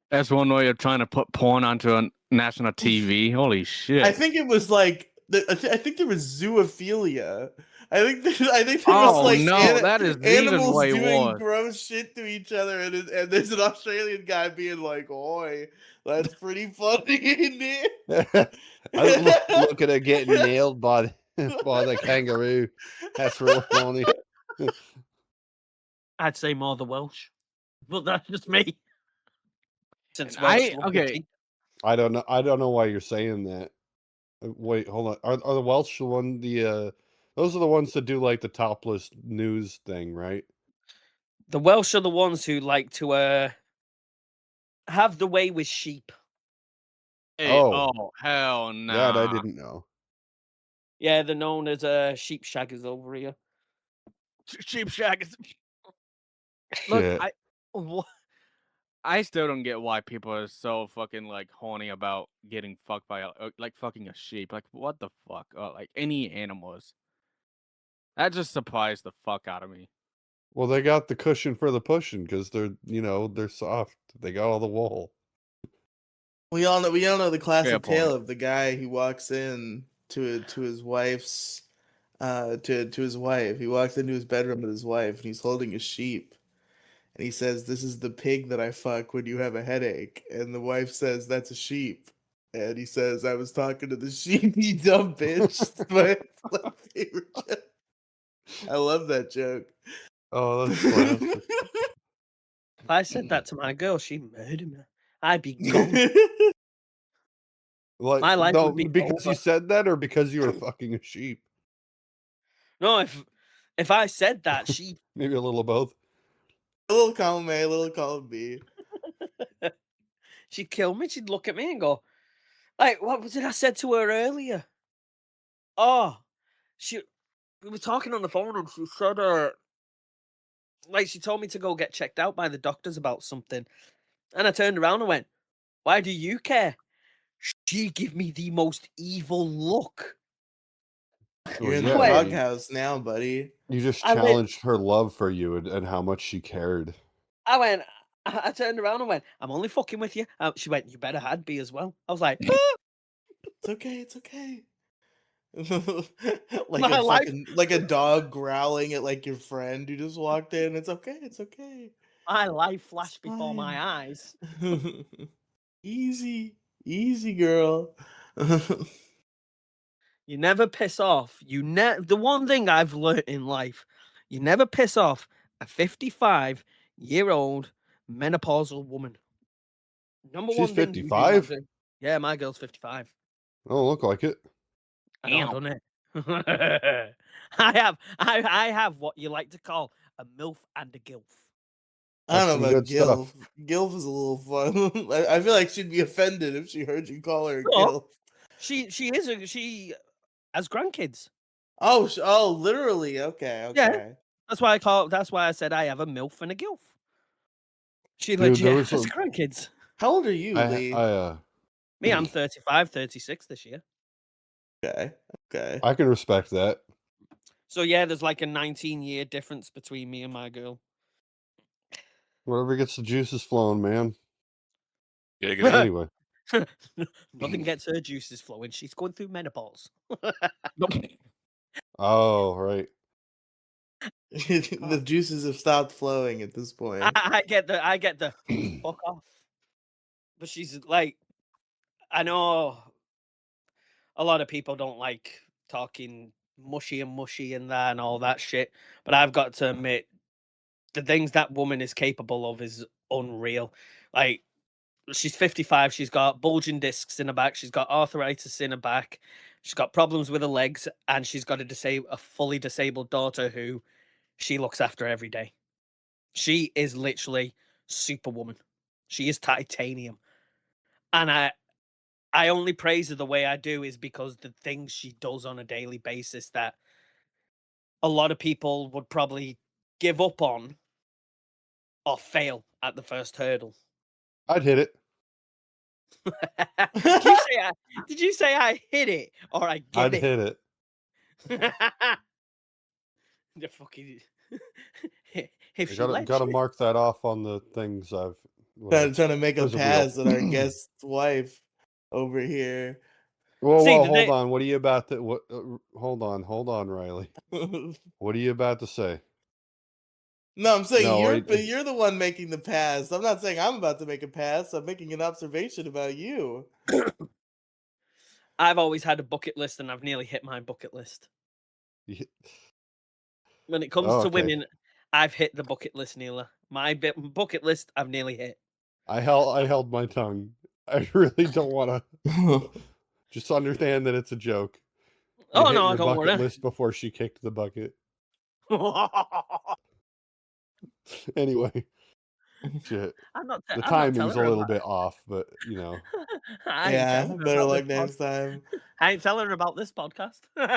That's one way of trying to put porn onto a national TV. Holy shit! I think it was like I think there was zoophilia. I think there Oh, was like no, that is even animals way doing worse. gross shit to each other, and there's an Australian guy being like, "Oi, that's pretty funny, isn't it?" Look at her getting nailed by the kangaroo. That's real funny. I'd say more the Welsh, but that's just me. Since And Welsh love the okay. tea. I don't know. I don't know why you're saying that. Wait, hold on. Are the Welsh the Those are the ones that do like the topless news thing, right? The Welsh are the ones who like to have the way with sheep. Hey, Oh. oh hell no! That I didn't know. Yeah, they're known as sheep shaggers over here. Sheep shaggers. Look, Shit. I still don't get why people are so fucking like horny about getting fucked by like fucking a sheep. Like what the fuck? Like any animals. That just surprised the fuck out of me. Well, they got the cushion for the pushing because they're, they're soft. They got all the wool. We all know the classic point. tale of the guy who walks in to his wife's to his wife. He walks into his bedroom with his wife and he's holding a sheep. And he says, "This is the pig that I fuck when you have a headache." And the wife says, "That's a sheep." And he says, "I was talking to the sheep, you dumb bitch." It's my favorite joke. I love that joke. Oh, that's classic. If I said that to my girl, she'd murder me. I'd be gone. Like, My life no, would be because you over. said that or because you were fucking a sheep? No, if I said that, she Maybe a little of both. A little column A, a little column B. she'd kill me. She'd look at me and go, like, what was it I said to her earlier? Oh, we were talking on the phone and she said, like, she told me to go get checked out by the doctors about something. And I turned around and went, why do you care? She gave me the most evil look. You're in yeah, the Wait. doghouse now, buddy. You just I went- challenged her love for you and how much she cared. I turned around and went, I'm only fucking with you. She went, you better had be as well. I was like, It's okay, it's okay. My life- like a dog growling at like your friend who just walked in. It's okay, it's okay. my life flashed It's before my fine. eyes. Easy, girl. You never piss off. The one thing I've learned in life, you never piss off a 55-year-old menopausal woman. Number She's one thing you do not 55? do. Yeah, my girl's 55. Oh, look like it. I know, done it. I have what you like to call a MILF and a GILF. I That's don't some know about good stuff. Gilf. Gilf is a little fun. I feel like she'd be offended if she heard you call her a No. Gilf. She has grandkids. Oh, literally. Okay. Yeah. That's why I said I have a MILF and a GILF. She Dude, legit there was has a- grandkids. How old are you, Lee? Me, I'm 35, 36 this year. Okay. I can respect that. So yeah, there's like a 19-year difference between me and my girl. Whatever gets the juices flowing, man. Yeah, good. Anyway, Nothing gets her juices flowing. She's going through menopause. oh right. The juices have stopped flowing at this point. I get the fuck off. But she's like, I know a lot of people don't like talking mushy and that and all that shit, but I've got to admit, the things that woman is capable of is unreal. Like, she's 55, she's got bulging discs in her back, she's got arthritis in her back, she's got problems with her legs, and she's got a fully disabled daughter who she looks after every day. She is literally superwoman. She is titanium. And I only praise her the way I do is because the things she does on a daily basis that a lot of people would probably give up on or fail at the first hurdle. I'd hit it. Did you say I hit it or I get I'd it? hit it. The fucking if I she lets gotta you. mark that off on the things I've. Trying to make a those are real. pass at our guest wife over here. Whoa, See, hold on. What are you about to? What? Hold on, Riley. No, What are you about to say? I'm saying No, you're the one making the pass. I'm not saying I'm about to make a pass. I'm making an observation about you. I've always had a bucket list and I've nearly hit my bucket list. When it comes to okay. women, I've hit the bucket list, Neela. My bucket list, I've nearly hit. I held my tongue. I really don't want to. Just understand that it's a joke. You Oh hit no, your don't bucket worry. list before she kicked the bucket. Anyway, shit. The I'm not timing's telling a her little about bit off, but you know. I ain't Yeah, telling her better about luck this pod- next time. I ain't telling her about this podcast. Not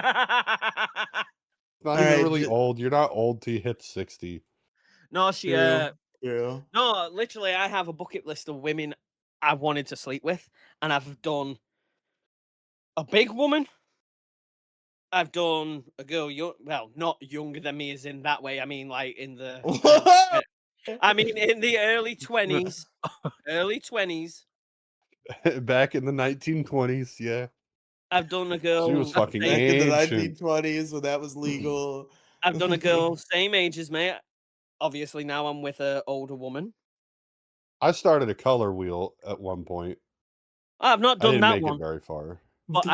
All even right, really old. You're not old till you hit 60. No, she True. no, literally I have a bucket list of women I wanted to sleep with, and I've done a big woman. I've done a girl not younger than me as in that way. I mean like in the I mean in the early 20s. Early 20s. Back in the 1920s, yeah. I've done a girl She was fucking same- Back in the ancient. 1920s when that was legal. I've done a girl same age as me. Obviously now I'm with an older woman. I started a color wheel at one point. I've not I done didn't that make one, it very far. but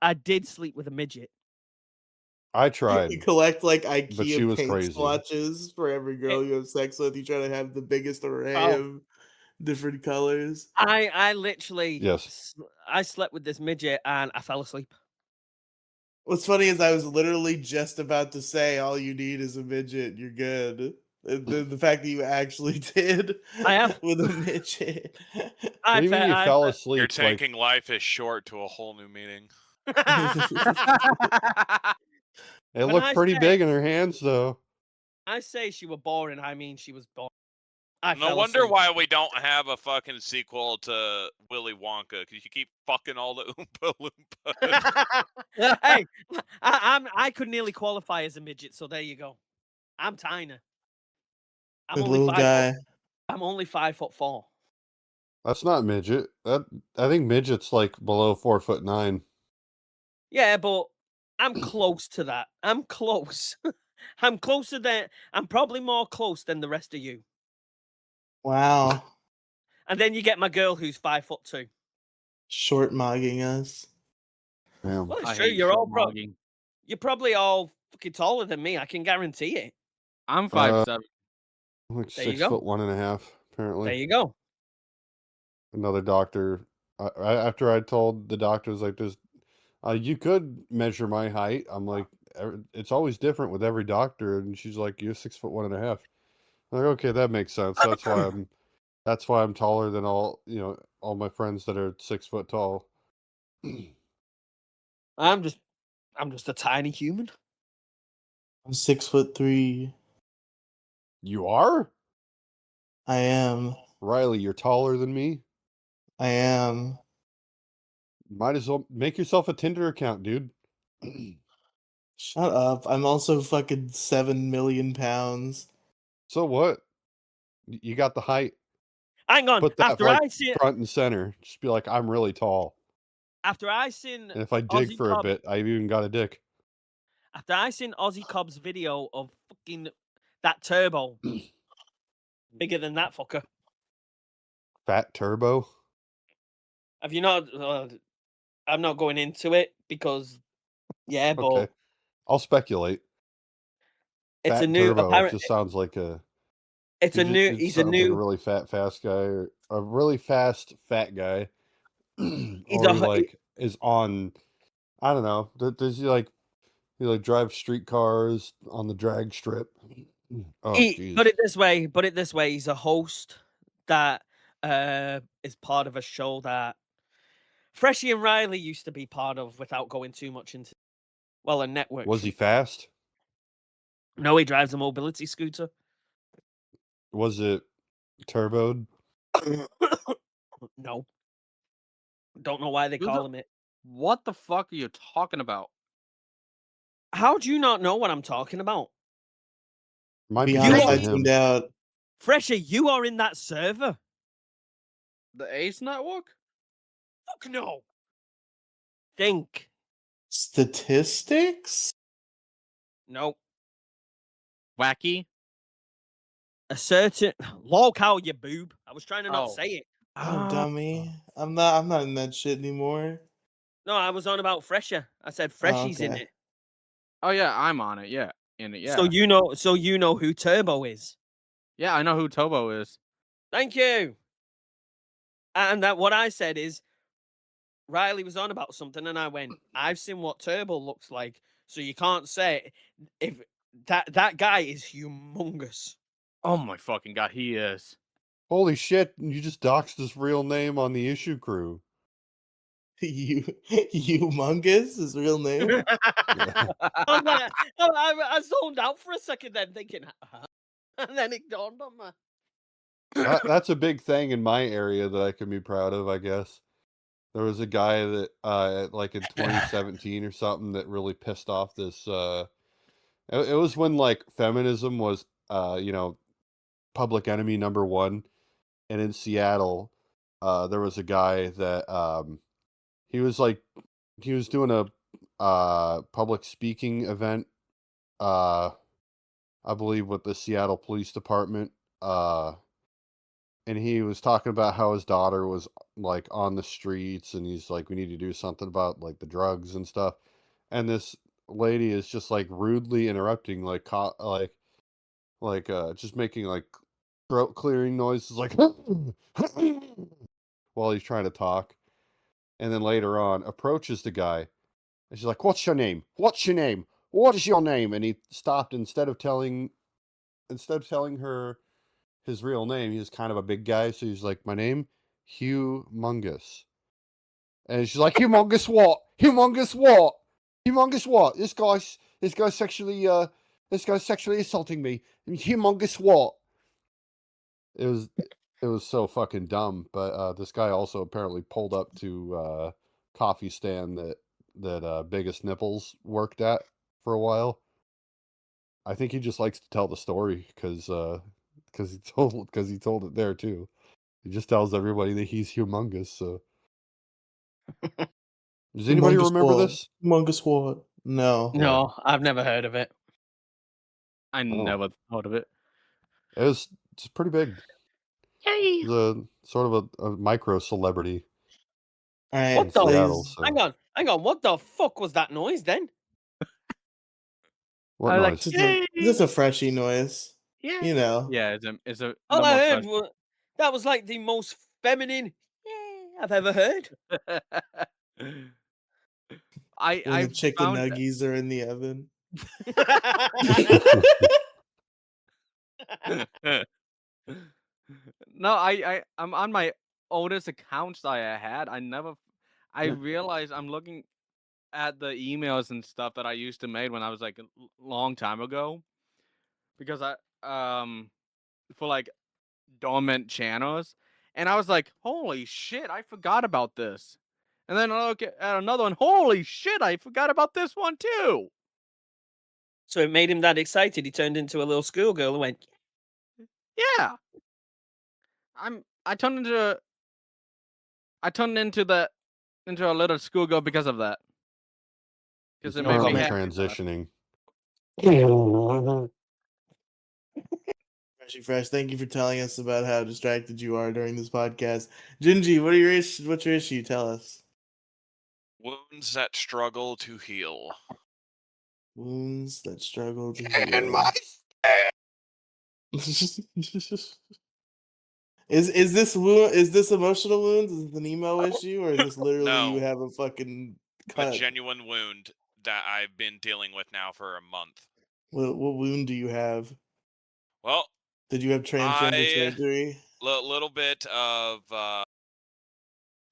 I did sleep with a midget. I You tried, collect like but she IKEA was paint crazy. swatches for every girl you have sex with. You try to have the biggest array Oh. of different colors. I literally Yes. I slept with this midget and I fell asleep. What's funny is I was literally just about to say all you need is a midget, you're good. The fact that you actually did I have. with a midget. What do you mean you fell asleep? You're Like, taking life is short to a whole new meaning. it When looked I pretty say- big in her hands, though. I say she was boring, I mean she was boring. I No fell wonder asleep. why we don't have a fucking sequel to Willy Wonka, because you keep fucking all the Oompa Loompas. Hey, I could nearly qualify as a midget, so there you go. I'm tiny. I'm The only little 5 guy. I'm only 5'4". That's not midget. I think midget's like below 4'9". Yeah, but I'm close to that. I'm close. I'm closer than I'm probably more close than the rest of you. Wow. And then you get my girl who's 5'2". Short mogging us. Damn. Well, it's I true. hate You're all short mogging. you're probably all fucking taller than me. I can guarantee it. I'm 5'7". I'm like There you 6 go. foot 1.5, apparently. There you go. Another doctor. After I told the doctors like this, you could measure my height. I'm like, it's always different with every doctor, and she's like, you're 6 foot 1.5. I'm like, okay, that makes sense. That's why I'm taller than all my friends that are 6 foot tall. I'm just a tiny human. I'm 6'3". You are? I am. Riley, you're taller than me. I am. Might as well make yourself a Tinder account, dude. Shut up. I'm also fucking 7 million pounds. So what? You got the height. Hang on. Put that After like I seen front and center. Just be like, I'm really tall. Aussie And if I dig for a Cobb, bit, I've even got a dick. after I seen Aussie Cobb's video of fucking that turbo, bigger than that fucker. Fat turbo. Have you not? I'm not going into it because, yeah, but Okay. I'll speculate. it's Fat a new. turbo Apparently, just sounds like a. it's a new. It He's a sounds like a new. really fast guy, or a really fast fat guy, or he a- like is on. I don't know. Does he like drive streetcars on the drag strip? Oh, He, jeez. put it this way. Put it this way. He's a host that is part of a show that Freshy and Riley used to be part of, without going too much into. Well, a network. Was he fast? No, he drives a mobility scooter. Was it turboed? No. Don't know why they Who's call a- him it. What the fuck are you talking about? How do you not know what I'm talking about? Might Be be honest, just I him. tuned out. Freshy, you are in that server. The Ace Network? Fuck no. Think. Statistics? No. Wacky? A certain log how you boob. I was trying to not Oh. say it. Oh, dummy. I'm not in that shit anymore. No, I was on about Fresher. I said Freshy's in okay. it. Oh yeah, I'm on it. Yeah, in it. Yeah. So you know who Turbo is. Yeah, I know who Tobo is. Thank you. And that what I said is Riley was on about something, and I went, "I've seen what Turbo looks like, so you can't say if that guy is humongous." Oh my fucking god, he is. Holy shit! You just doxed his real name on the issue crew. Humongous, his real name. Yeah. I was like, I zoned out for a second, then thinking, and then it dawned on me. That's a big thing in my area that I can be proud of, I guess. There was a guy that, like in 2017 or something, that really pissed off this. It was when like feminism was, public enemy #1, and in Seattle, there was a guy that he was like he was doing a public speaking event, uh, I believe with the Seattle Police Department, and he was talking about how his daughter was like on the streets, and he's like, we need to do something about like the drugs and stuff. And this lady is just like rudely interrupting, like just making like throat clearing noises, like while he's trying to talk. And then later on, approaches the guy, and she's like, "What's your name? What's your name? What is your name?" And he stopped, instead of telling her his real name. He's kind of a big guy, so he's like, "My name, Humongous." And she's like, "Humongous what? Humongous what? Humongous what? This guy's sexually assaulting me. Humongous what?" It was so fucking dumb. But this guy also apparently pulled up to coffee stand that Biggest Nipples worked at for a while. I think he just likes to tell the story because he told it there too. He just tells everybody that he's humongous. So, does anybody Humongous remember what? this? Humongous what? No. Yeah. No, I've never heard of it. I never thought of it. It's pretty big. Yay! He's a sort of a micro celebrity All in right, What the? Seattle. please. So, Hang on. What the fuck was that noise then? what I noise? like, Just a freshy noise. Yeah. You know. yeah, it's a All no I more heard was that was like the most feminine I've ever heard. I When the chicken found nuggies are in the oven. No, I'm on my oldest accounts that I had. I realized I'm looking at the emails and stuff that I used to make when I was like a long time ago, because I for like dormant channels, and I was like, holy shit, I forgot about this. And then I look at another one, holy shit, I forgot about this one too. So it made him that excited. He turned into a little schoolgirl and went, Yeah. I turned into into a little schoolgirl because of that. Because He's it made me currently happy. transitioning. Freshy Fresh, thank you for telling us about how distracted you are during this podcast. Gingy, what's your issue? Tell us. Wounds that struggle to heal. Wounds that struggle to And heal. my Is this emotional wounds? Is it an emo issue, or is this literally you No. have a fucking A cut? genuine wound that I've been dealing with now for a month. What wound do you have? Well, Did you have transgender surgery? little bit of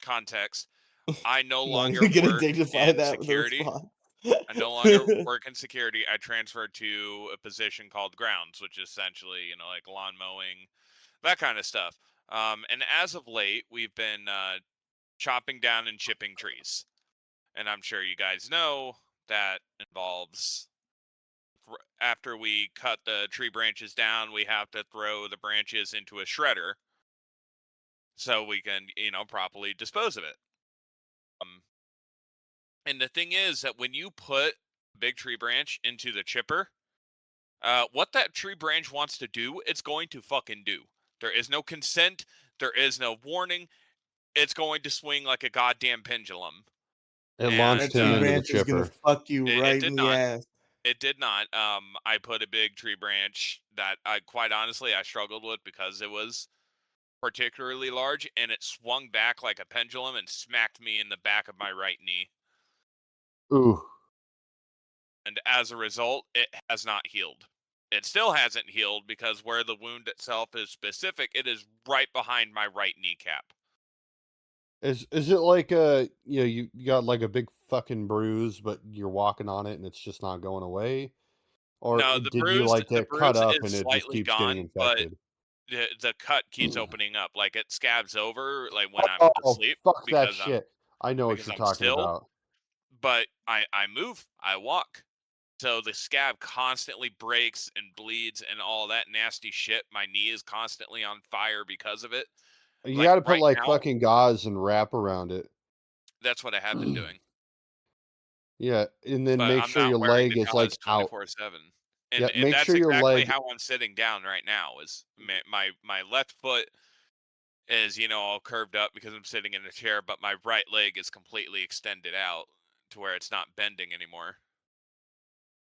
context. I no No, longer you're gonna work dignify in that with a security. response. I no longer work in security. I transferred to a position called grounds, which is essentially, like lawn mowing, that kind of stuff. And as of late, we've been chopping down and chipping trees. And I'm sure you guys know that involves, after we cut the tree branches down, we have to throw the branches into a shredder so we can, properly dispose of it. And the thing is that when you put a big tree branch into the chipper, what that tree branch wants to do, it's going to fucking do. There is no consent. There is no warning. It's going to swing like a goddamn pendulum. It And, launched That him tree into the branch is gonna chipper. fuck you It right did in the not. ass. It did not. I put a big tree branch that quite honestly, I struggled with because it was particularly large, and it swung back like a pendulum and smacked me in the back of my right knee. Ooh. And as a result, it has not healed. It still hasn't healed because where the wound itself is specific, it is right behind my right kneecap. Is it like you got like a big fucking bruise, but you're walking on it and it's just not going away? Or No, did you like the get cut bruise up and is it just slightly keeps getting gone, but infected? the cut keeps opening up. Like it scabs over, like when I'm Oh, asleep fuck that because shit. I know what you're I'm talking still. about. But I move, I walk. So the scab constantly breaks and bleeds and all that nasty shit. My knee is constantly on fire because of it. You Like gotta put right like now, fucking gauze and wrap around it. that's what I have been doing. Yeah, and then But make I'm sure not your wearing leg the is gauze like out. 24/7. Yeah, And make that's sure your exactly leg. how I'm sitting down right now. Is my left foot is all curved up because I'm sitting in a chair, but my right leg is completely extended out to where it's not bending anymore.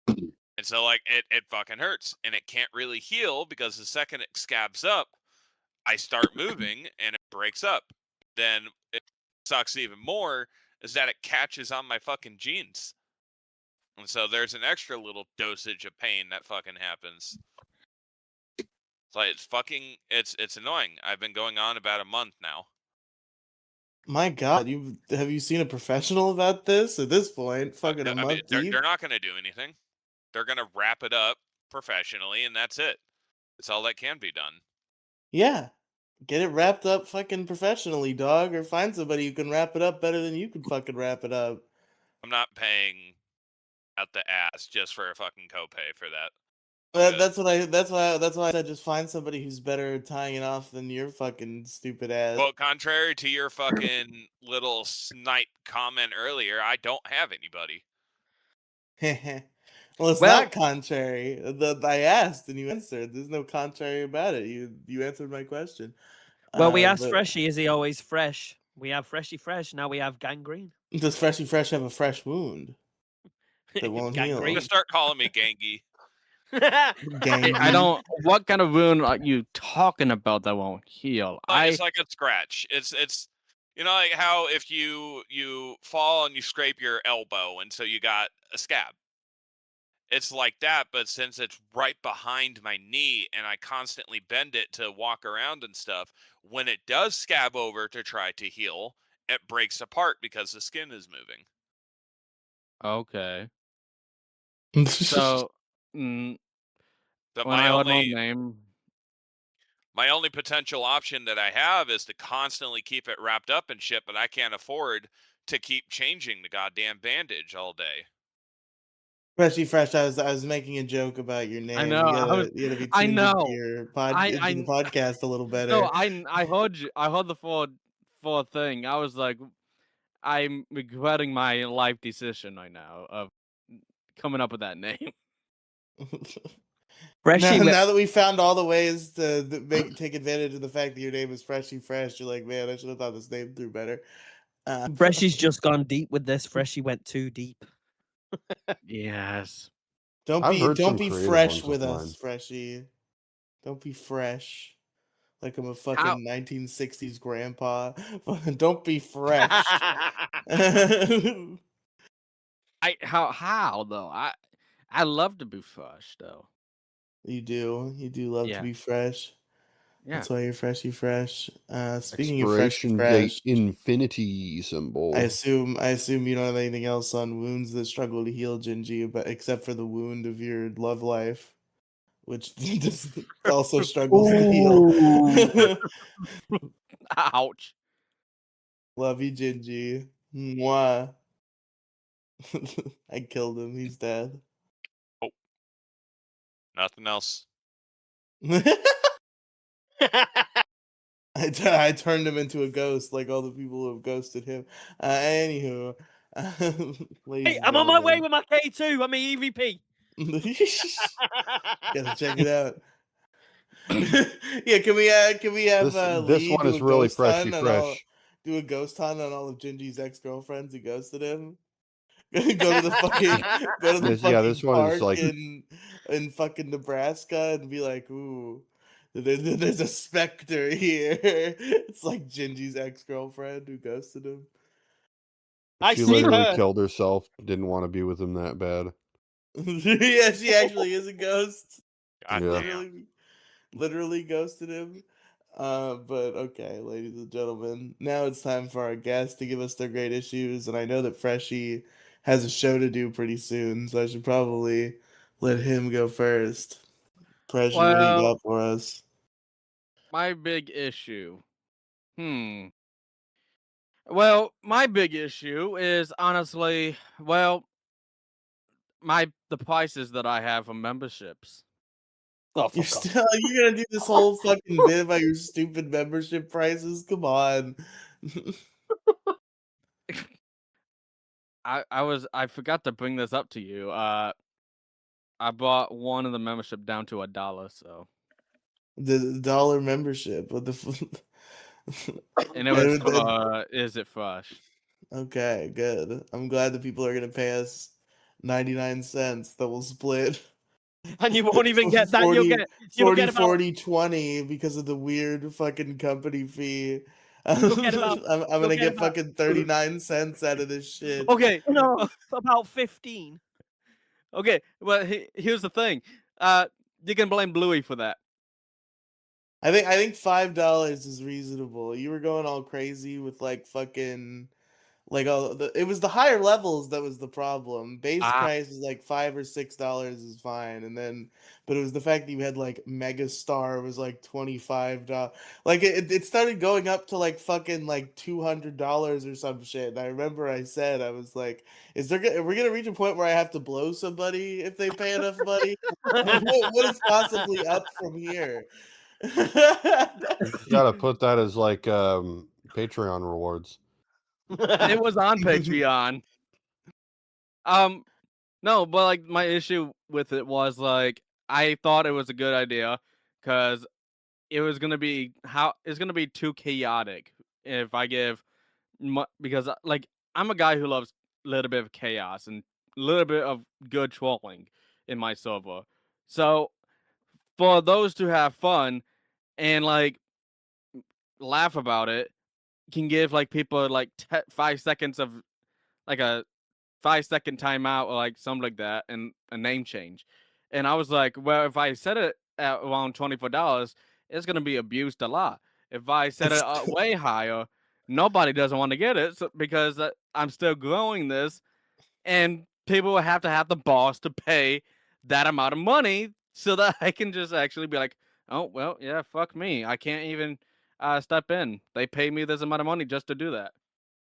And so like it fucking hurts and it can't really heal because the second it scabs up, I start moving and it breaks up. Then it sucks even more is that it catches on my fucking jeans. And so there's an extra little dosage of pain that fucking happens. It's like it's annoying. I've been going on about a month now. My God, have you seen a professional about this at this point? Fucking a I mean, month deep. they're not going to do anything. They're going to wrap it up professionally, and that's it. It's all that can be done. Yeah, get it wrapped up fucking professionally, dog, or find somebody who can wrap it up better than you can fucking wrap it up. I'm not paying out the ass just for a fucking copay for that. Good. That's why I said just find somebody who's better at tying it off than your fucking stupid ass. Well, contrary to your fucking little snipe comment earlier, I don't have anybody. Well, it's Well- not contrary. I asked and you answered. There's no contrary about it. You answered my question. Well, we asked but Freshy, is he always fresh? We have Freshy Fresh. Now we have gangrene. Does Freshy Fresh have a fresh wound that won't heal? Gangrene. Just start calling me Gangy. Gangy. I don't. What kind of wound are you talking about that won't heal? It's like a scratch. It's like how if you fall and you scrape your elbow and so you got a scab. It's like that, but since it's right behind my knee and I constantly bend it to walk around and stuff, when it does scab over to try to heal, it breaks apart because the skin is moving. Okay. So, mm, But when I heard my name, my only potential option that I have is to constantly keep it wrapped up and shit, but I can't afford to keep changing the goddamn bandage all day. Freshy Fresh, I was making a joke about your name. know, You gotta be I tuned know. into your into the podcast a little better. no, I heard you. I heard the four thing. I was like, I'm regretting my life decision right now of coming up with that name. Freshy. now that we found all the ways to take advantage of the fact that your name is Freshy Fresh, you're like, man, I should have thought this name through better. Freshy's just gone deep with this. Freshy went too deep. Yes. Don't I've heard some be creative fresh ones with of us, mine. Freshie. Don't be fresh. Like I'm a fucking 1960s grandpa. Don't be fresh. How though? I love to be fresh though. You do love to be fresh. Yeah. That's why you're Freshy Fresh. Speaking of Freshy Expiration Fresh, date infinity symbol. I assume you don't have anything else on wounds that struggle to heal, Gingy, but except for the wound of your love life, which also struggles to heal. Ouch. Love you, Gingy. Mwah. I killed him. He's dead. Nothing else. I turned him into a ghost, like all the people who have ghosted him. Anywho, Hey, I'm on my way with my K2. I'm a EVP. Gotta check it out. Yeah, can we have this Lee one do is a really ghost freshy hunt fresh. do a ghost hunt on all of Gingy's ex-girlfriends who ghosted him? go to the fucking This one is park like in fucking Nebraska and be like, ooh, There's a specter here. It's like Gingy's ex-girlfriend who ghosted him. I She see literally her. killed herself. Didn't want to be with him that bad. Yeah, she actually is a ghost. God Yeah. damn. Literally ghosted him. But okay, ladies and gentlemen, now it's time for our guests to give us their great issues, and I know that Freshy has a show to do pretty soon, so I should probably let him go first. Freshy, what do you Well, got for us? my big issue. Well, my big issue is honestly, well, the prices that I have for memberships. Oh, You're fuck off. still you're gonna do this whole fucking bit about your stupid membership prices? Come on. I forgot to bring this up to you. I bought one of the membership down to $1, so The dollar membership. What the and it was and- for Is It Fresh? Okay, good. I'm glad that people are gonna pay us 99 cents that will split And you won't even get that. You'll 40, get 40, about 40, 20 because of the weird fucking company fee. you'll get about I'm you'll gonna get get about fucking 39 cents out of this shit. Okay, no about 15. okay. Well, here's the thing. You can blame Bluey for that. I think $5 is reasonable. You were going all crazy with like fucking like it was the higher levels that was the problem. Base Ah, price is like $5 or $6 is fine, and then but it was the fact that you had like Megastar was like $25. Like it started going up to like fucking like $200 or some shit. And I remember I said I was like, are we gonna reach a point where I have to blow somebody if they pay enough money? What is possibly up from here? You gotta put that as like Patreon rewards. it was on Patreon. No, but like my issue with it was like I thought it was a good idea because it's gonna be too chaotic if I give because like I'm a guy who loves a little bit of chaos and a little bit of good trolling in my server. So for those to have fun and like laugh about it, can give like people like 5 seconds of like a 5 second timeout or like something like that and a name change. And I was like, well, if I set it at around $24, it's gonna be abused a lot. If I set it way higher, nobody doesn't want to get it because I'm still growing this, and people will have to have the balls to pay that amount of money so that I can just actually be like, oh well, yeah, fuck me, I can't even step in. They pay me this amount of money just to do that.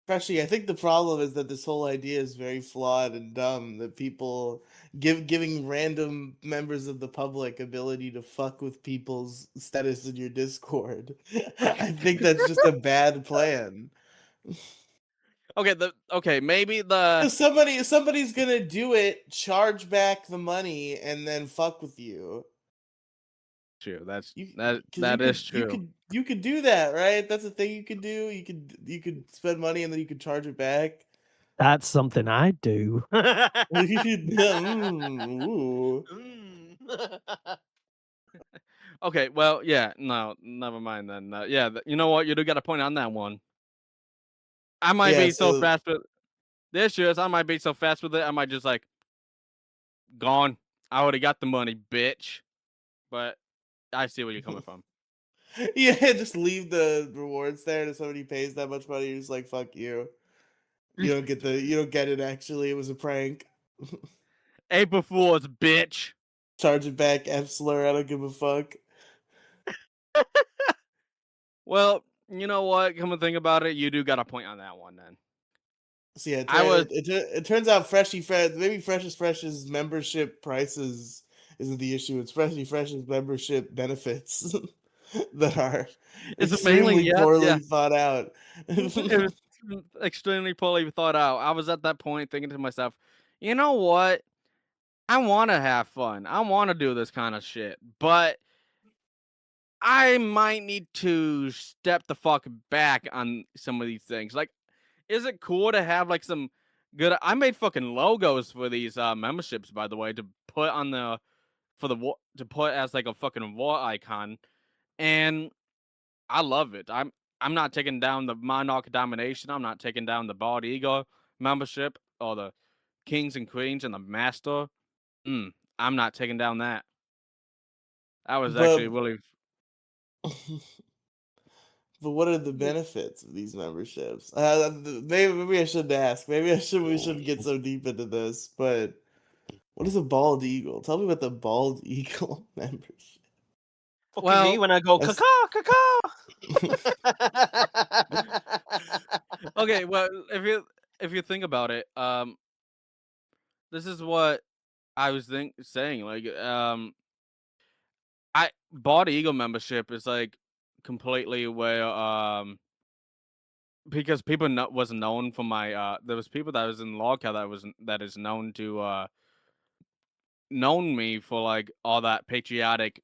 Especially, I think the problem is that this whole idea is very flawed and dumb. That people giving random members of the public ability to fuck with people's status in your Discord. I think that's just a bad plan. Okay, maybe the If somebody's gonna do it, charge back the money and then fuck with you. true. That's You because that is true. you could do that, right? That's a thing you could do. You could spend money and then you could charge it back. That's something I do. Ooh. Okay, well, yeah, no, never mind then. Yeah, you know what? You do got a point on that one. I might Yeah, be so so fast with this year's. I might be so fast with it. I might just like gone. I already got the money, bitch. But I see where you're coming from. yeah, just leave the rewards there to somebody who pays that much money. You're just like, fuck you. You don't get it actually. It was a prank. April Fools, bitch. Charge it back, F slur, I don't give a fuck. Well, you know what? Come and think about it, you do got a point on that one then. So yeah, I was it turns out Freshy Fresh, maybe Fresh's membership prices isn't the issue. It's Freshy Fresh's membership benefits that are it's mainly extremely poorly thought out. it was extremely poorly thought out. I was at that point thinking to myself, you know what? I want to have fun. I want to do this kind of shit, but I might need to step the fuck back on some of these things. Like, is it cool to have like some good? I made fucking logos for these memberships, by the way, to put on the to put as like a fucking war icon. and I love it. I'm not taking down the monarch domination. I'm not taking down the bald eagle membership or the kings and queens and the master. I'm not taking down that. That was actually But really. but what are the benefits of these memberships? Maybe I shouldn't ask. Maybe we shouldn't get so deep into this. But what is a bald eagle? Tell me about the bald eagle membership. Fucking me Well, when I go That's- caca. okay. Well, if you think about it, this is what I was saying. Like, I bald eagle membership is like completely where because people was known for my there was people that was in Logca that is known to known me for like all that patriotic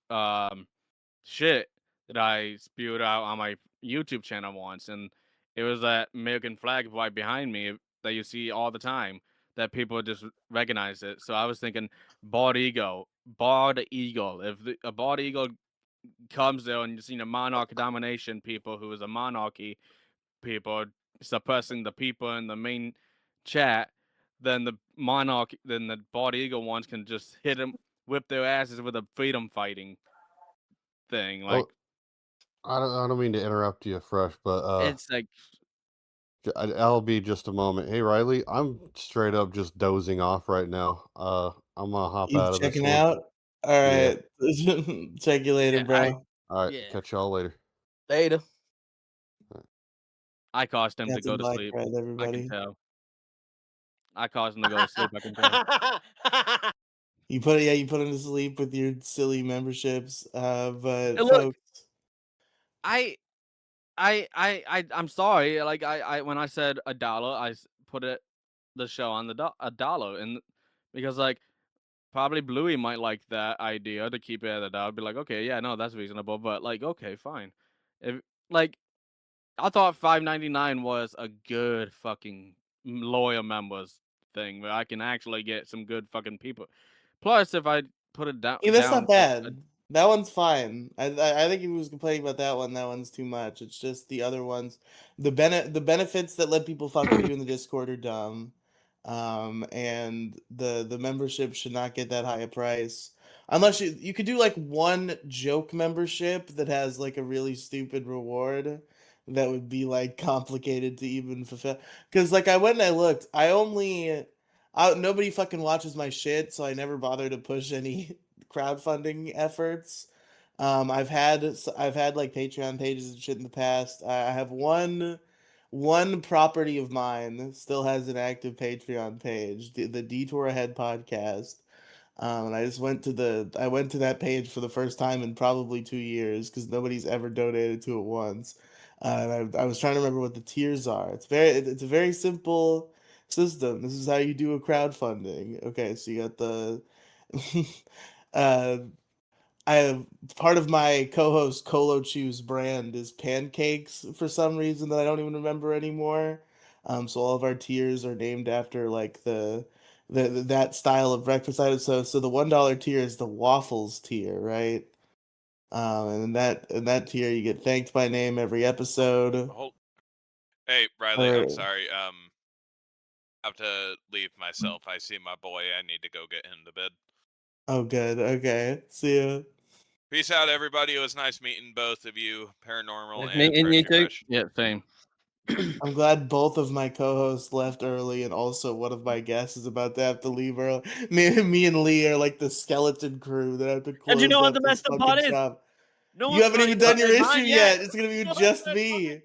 shit that I spewed out on my YouTube channel once, and it was that American flag right behind me that you see all the time that people just recognize it. So I was thinking bald eagle. If a bald eagle comes there and you see the monarch domination people who is a monarchy people suppressing the people in the main chat, then the bald eagle ones can just hit them, whip their asses with a freedom fighting thing. Like I don't mean to interrupt you, Fresh, but it's like I'll be just a moment. Hey, Riley, I'm straight up just dozing off right now. I'm gonna hop You out of this checking one. out? All Yeah. right. Check you later, yeah, bro. All right, yeah. catch y'all later. Later. I caused him to Captain go to Black sleep. Bread, I can everybody. tell. I caused him to go to sleep. I can tell. You put him to sleep with your silly memberships. But Hey, look. folks, I'm sorry. Like I when I said $1, put the show on $1, and because like probably Bluey might like that idea to keep it at $1. I'd be like, okay, yeah, no, that's reasonable. But like, okay, fine. If like I thought $5.99 was a good fucking loyal members thing where I can actually get some good fucking people. Plus, if I put it that's down not to bad. That one's fine. I think if he was complaining about that one, that one's too much. It's just the other ones. The benefits that let people fuck with you in the Discord are dumb. And the membership should not get that high a price. Unless you could do like one joke membership that has like a really stupid reward that would be like complicated to even fulfill. Because like I went and I looked, nobody fucking watches my shit, so I never bother to push any crowdfunding efforts. I've had like Patreon pages and shit in the past. I have one property of mine still has an active Patreon page, the Detour Ahead podcast. And I went to that page for the first time in probably 2 years because nobody's ever donated to it once. And I was trying to remember what the tiers are. It's a very simple system. This is how you do a crowdfunding. Okay, so you got the uh I have part of my co-host Colo Chew's brand is pancakes for some reason that I don't even remember anymore. So all of our tiers are named after like that style of breakfast item. So the $1 tier is the waffles tier, right? And in that tier you get thanked by name every episode. Hey, Riley, I'm Or sorry. I have to leave myself. I see my boy. I need to go get him to bed. oh, good. Okay, see ya. Peace out, everybody. It was nice meeting both of you, Paranormal Nice and meeting you Freshy too. Fresh. yeah, same. I'm glad both of my co-hosts left early, and also one of my guests is about to have to leave early. Me and Lee are like the skeleton crew that have to And you close know what up the this messed up fucking part is? shop. No You one's haven't even fucking done put your in issue mine yet. yet. It's gonna be No just one's me.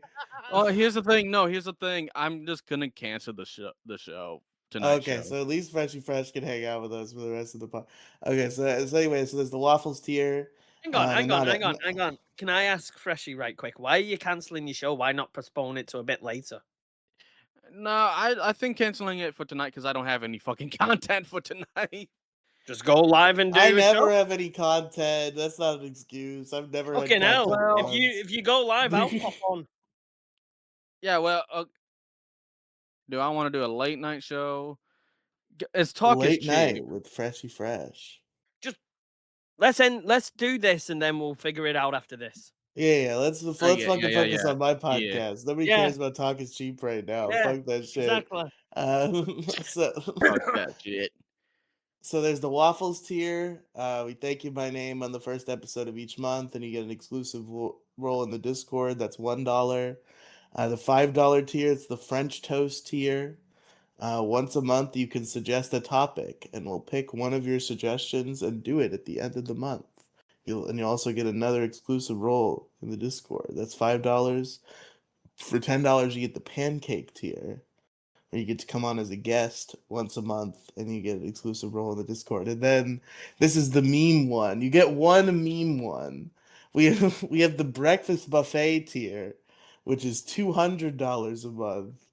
Oh, here's the thing. No, here's the thing. I'm just gonna cancel the show tonight's Okay, show. so at least Freshy Fresh can hang out with us for the rest of the pod. Okay, so anyway, so there's the waffles tier. Hang on, and not a- hang on. Can I ask Freshy right quick? Why are you cancelling your show? Why not postpone it to a bit later? No, I think canceling it for tonight because I don't have any fucking content for tonight. Just go live and do I your never show. have any content. That's not an excuse. I've never had Okay, now content Well, once. if you go live, I'll pop on. Yeah, well, do I want to do a late night show? It's talk is Late cheap. night with Freshy Fresh. Let's do this, and then we'll figure it out after this. Yeah, let's yeah, fucking yeah, focus yeah, on my yeah. podcast. Nobody Yeah. cares about Talk is Cheap right now. Yeah, Fuck that shit. exactly. So Fuck that shit. So there's the waffles tier. We thank you by name on the first episode of each month, and you get an exclusive role in the Discord. That's $1. The $5 tier, it's the French toast tier. Once a month, you can suggest a topic, and we'll pick one of your suggestions and do it at the end of the month. You'll also get another exclusive role in the Discord. That's $5. For $10, you get the pancake tier, where you get to come on as a guest once a month, and you get an exclusive role in the Discord. And then this is the meme one. You get one meme one. We have the breakfast buffet tier, which is $200 a month.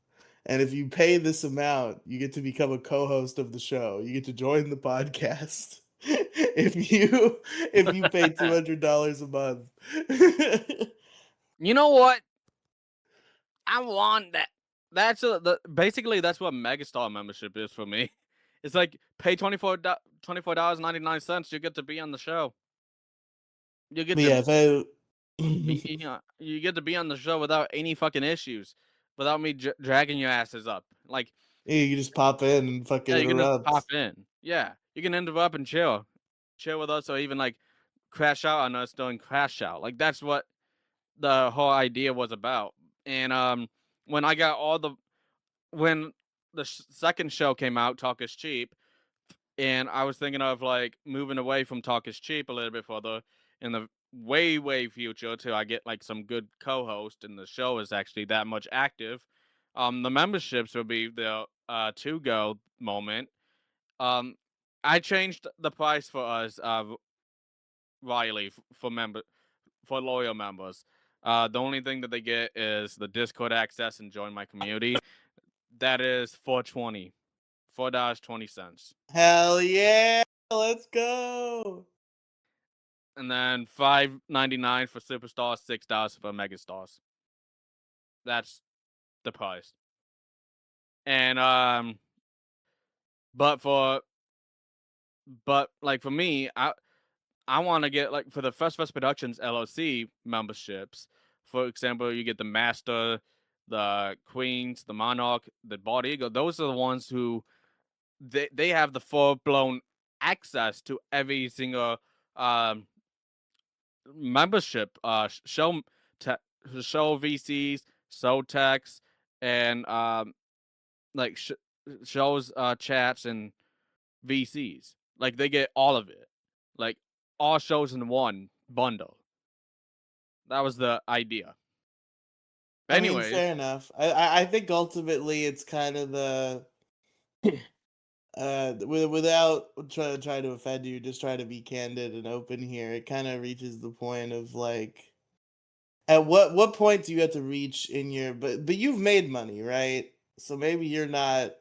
And if you pay this amount, you get to become a co-host of the show. You get to join the podcast. if you pay $200 a month. You know what? I want that. Basically that's what Megastar membership is for me. It's like pay $24.99. You get to be on the show. You get But to yeah, if you get to be on the show without any fucking issues, without me dragging your asses up. Like you can just pop in and fucking yeah, you can just interrupt. pop in. Yeah, you can interrupt and chill with us, or even like crash out on us during crash out. Like that's what the whole idea was about. And when I got when the second show came out, Talk is Cheap, and I was thinking of like moving away from Talk is Cheap a little bit further in the way future till I get like some good co-host and the show is actually that much active. The memberships will be the to go moment. I changed the price for us, Riley, for loyal members. The only thing that they get is the Discord access and join my community. That is $4.20. Hell yeah, let's go. And then $5.99 for superstars, $6 for megastars. That's the price. And but like for me, I want to get like for the Fresh Fresh Productions LLC memberships. For example, you get the Master, the Queens, the Monarch, the Bald Eagle. Those are the ones who they have the full blown access to every single membership show VCs, show techs, and like shows chats and VCs. Like they get all of it, like all shows in one bundle. That was the idea. I mean, Anyways, fair enough. I think ultimately it's kind of the without trying to offend you, just try to be candid and open here. It kind of reaches the point of like, at what point do you have to reach in your but you've made money, right? So maybe you're not.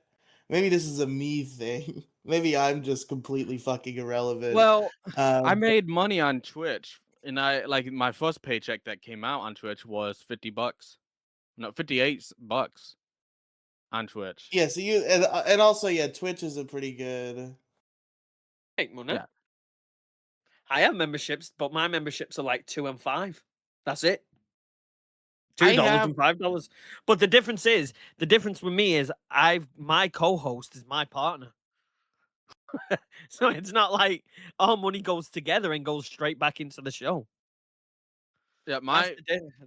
Maybe this is a me thing. Maybe I'm just completely fucking irrelevant. well, I Um, made money on Twitch, and I like my first paycheck that came out on Twitch was $50. No, $58 on Twitch. yeah. So you and also yeah, Twitch is a pretty good. Make money. Yeah. I have memberships, but my memberships are like $2 and $5. That's it. I $2 have- and $5. But the difference with me is my co-host is my partner. So it's not like our money goes together and goes straight back into the show. Yeah,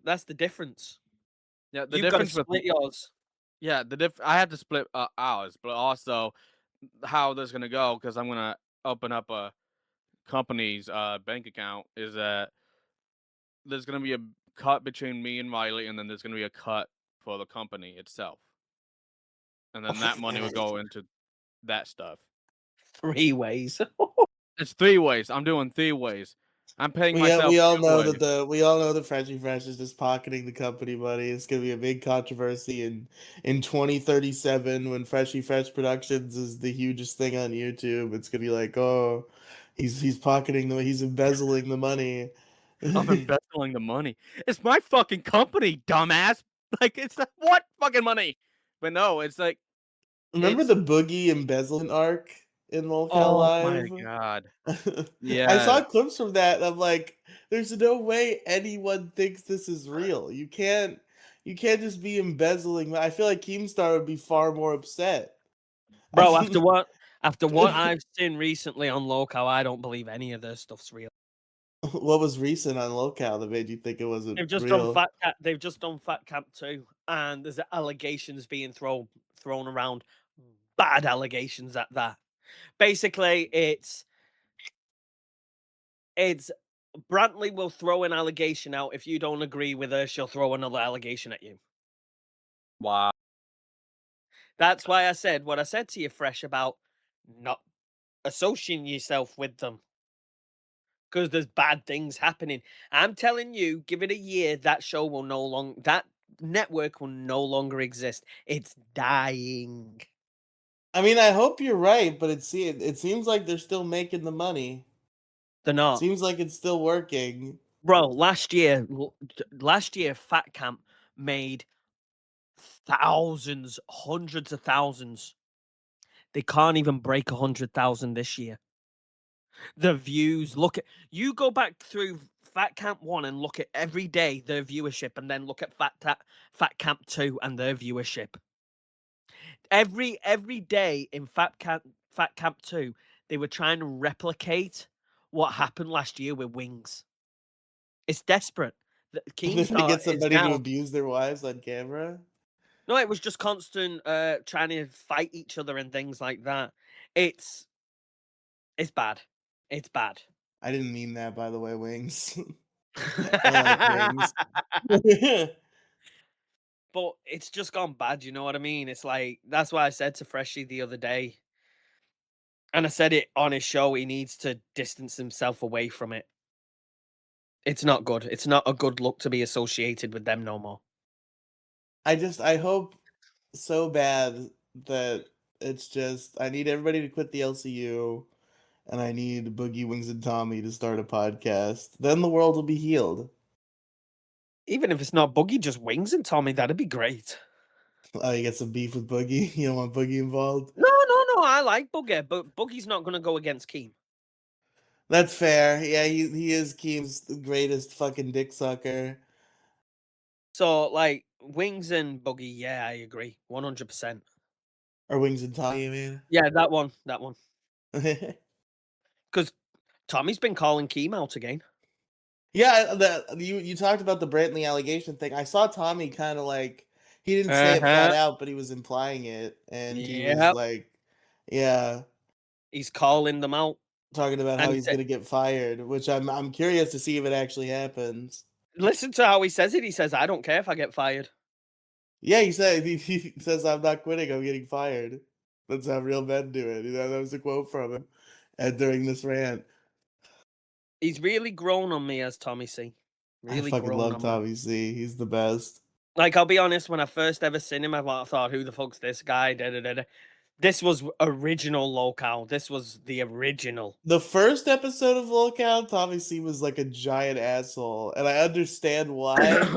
That's the difference. yeah, the You've got to difference with split yours. yeah, I had to split ours, but also how this gonna go because I'm gonna open up a company's bank account is that there's gonna be a cut between me and Riley, and then there's gonna be a cut for the company itself, and then that money will go into that stuff. 3 ways. It's 3 ways. I'm doing 3 ways. I'm paying We myself. all 2 know ways. that we all know that Freshy Fresh is just pocketing the company money. It's gonna be a big controversy in 2037 when Freshy Fresh Productions is the hugest thing on YouTube. It's gonna be like, oh, he's pocketing he's embezzling the money. I'm embezzling the money. It's my fucking company, dumbass. Like it's what fucking money? But no, it's like Remember it's- the Boogie embezzlement arc in LOLCal Oh my Live. god. I saw Yeah. clips from that, and I'm like, there's no way anyone thinks this is real. You can't just be embezzling. I feel like Keemstar would be far more upset. Bro, after what I've seen recently on LOLCal, I don't believe any of their stuff's real. What was recent on LOLCal that made you think it wasn't They've just real? done Fat Camp 2, and there's allegations being thrown around. Bad allegations at that. Basically, it's Brantley will throw an allegation out. If you don't agree with her, she'll throw another allegation at you. Wow. That's why I said what I said to you, Fresh, about not associating yourself with them. Because there's bad things happening. I'm telling you, give it a year, that show will no longer, that network will no longer exist. It's dying. I mean, I hope you're right, but it seems like they're still making the money. They're not. Seems like it's still working. Bro, last year, Fat Camp made thousands, hundreds of thousands. They can't even break 100,000 this year. The views, you go back through Fat Camp 1 and look at every day their viewership, and then look at Fat Camp 2 and their viewership. Every day in Fat Camp 2, they were trying to replicate what happened last year with Wings. It's desperate. They're gonna Keemstar get is somebody to now. abuse their wives on camera. No, it was just constant trying to fight each other and things like that. It's bad. It's bad. I didn't mean that, by the way, Wings. I like Wings. But it's just gone bad, you know what I mean? It's like, that's why I said to Freshy the other day, and I said it on his show, he needs to distance himself away from it. It's not good. It's not a good look to be associated with them no more. I hope so bad that it's just, I need everybody to quit the LCU, and I need Boogie, Wings, and Tommy to start a podcast. Then the world will be healed. Even if it's not Boogie, just Wings and Tommy, that'd be great. Oh, you get some beef with Boogie? You don't want Boogie involved? No, I like Boogie, but Boogie's not going to go against Keem. That's fair. Yeah, he is Keem's greatest fucking dick sucker. So, like, Wings and Boogie, yeah, I agree. 100%. Or Wings and Tommy, you mean? Yeah, that one. Because Tommy's been calling Keem out again. Yeah, you talked about the Brantley allegation thing. I saw Tommy kind of like, he didn't say it flat out, but he was implying it, and he was like, yeah, he's calling them out, talking about how and he's gonna get fired. Which I'm curious to see if it actually happens. listen to how he says it. He says, "I don't care if I get fired." Yeah, he says, "I'm not quitting. I'm getting fired." That's how real men do it. You know, that was a quote from him, and during this rant. He's really grown on me as Tommy C. Really I fucking grown love on Tommy me. C. He's the best. Like, I'll be honest, when I first ever seen him, I thought, "Who the fuck's this guy?" This was original LOLCal. This was the original. The first episode of LOLCal, Tommy C was like a giant asshole, and I understand why.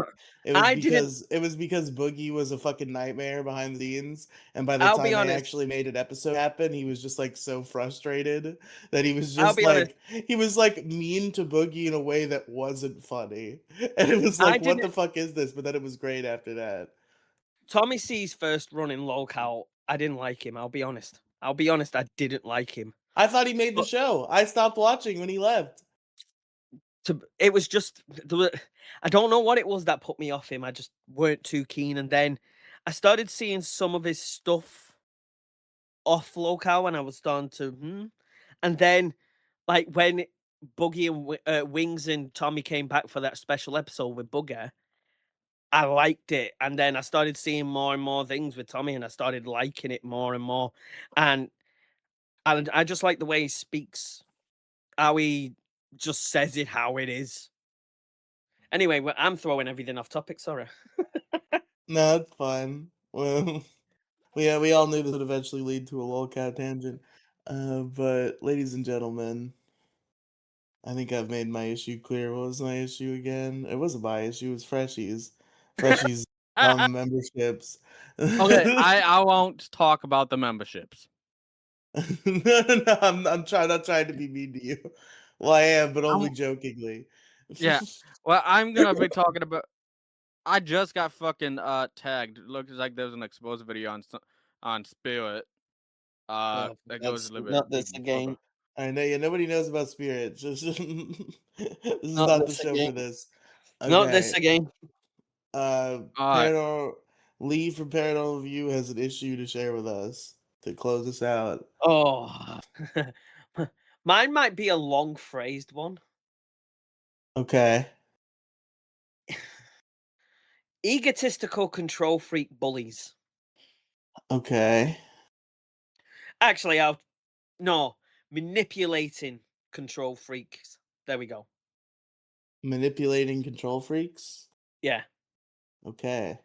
It was because Boogie was a fucking nightmare behind the scenes, and by the I'll time be they honest. actually made an episode happen, he was just like so frustrated that he was I'll just be like he was like mean to Boogie in a way that wasn't funny, and it was like, what the fuck is this? But then it was great after that. Tommy C's first run in LOLCal, I didn't like him. I'll be honest. I didn't like him. I thought he made the show. I stopped watching when he left. It was just, I don't know what it was that put me off him. I just weren't too keen. And then I started seeing some of his stuff off LOLCal, and I was starting to, And then, like, when Boogie and Wings and Tommy came back for that special episode with Booger, I liked it. And then I started seeing more and more things with Tommy, and I started liking it more and more. And I just like the way he speaks, how he just says it how it is. Anyway, I'm throwing everything off topic. Sorry. No, it's fine. Well, we all knew this would eventually lead to a LOLCat tangent. But ladies and gentlemen, I think I've made my issue clear. What was my issue again? It wasn't my issue. It was Freshy's. Freshy's memberships. Okay, I won't talk about the memberships. No, I'm trying not trying to be mean to you. Well, I am, but only I'm- jokingly. Yeah. Well, I'm gonna be talking about. I just got fucking tagged. Looks like there's an exposed video on Spirit. Oh, That that's goes a little bit not deep this in again. fuck. I know, yeah, nobody knows about Spirit. This is Not not the this show again. for this. Not this Okay. again. Alright. Paranormal Lee from Paranormal View has an issue to share with us to close us out. Oh, mine might be a long phrased one. Okay. Egotistical control freak bullies. Okay. Actually, no, manipulating control freaks. There we go. Manipulating control freaks? Yeah. Okay.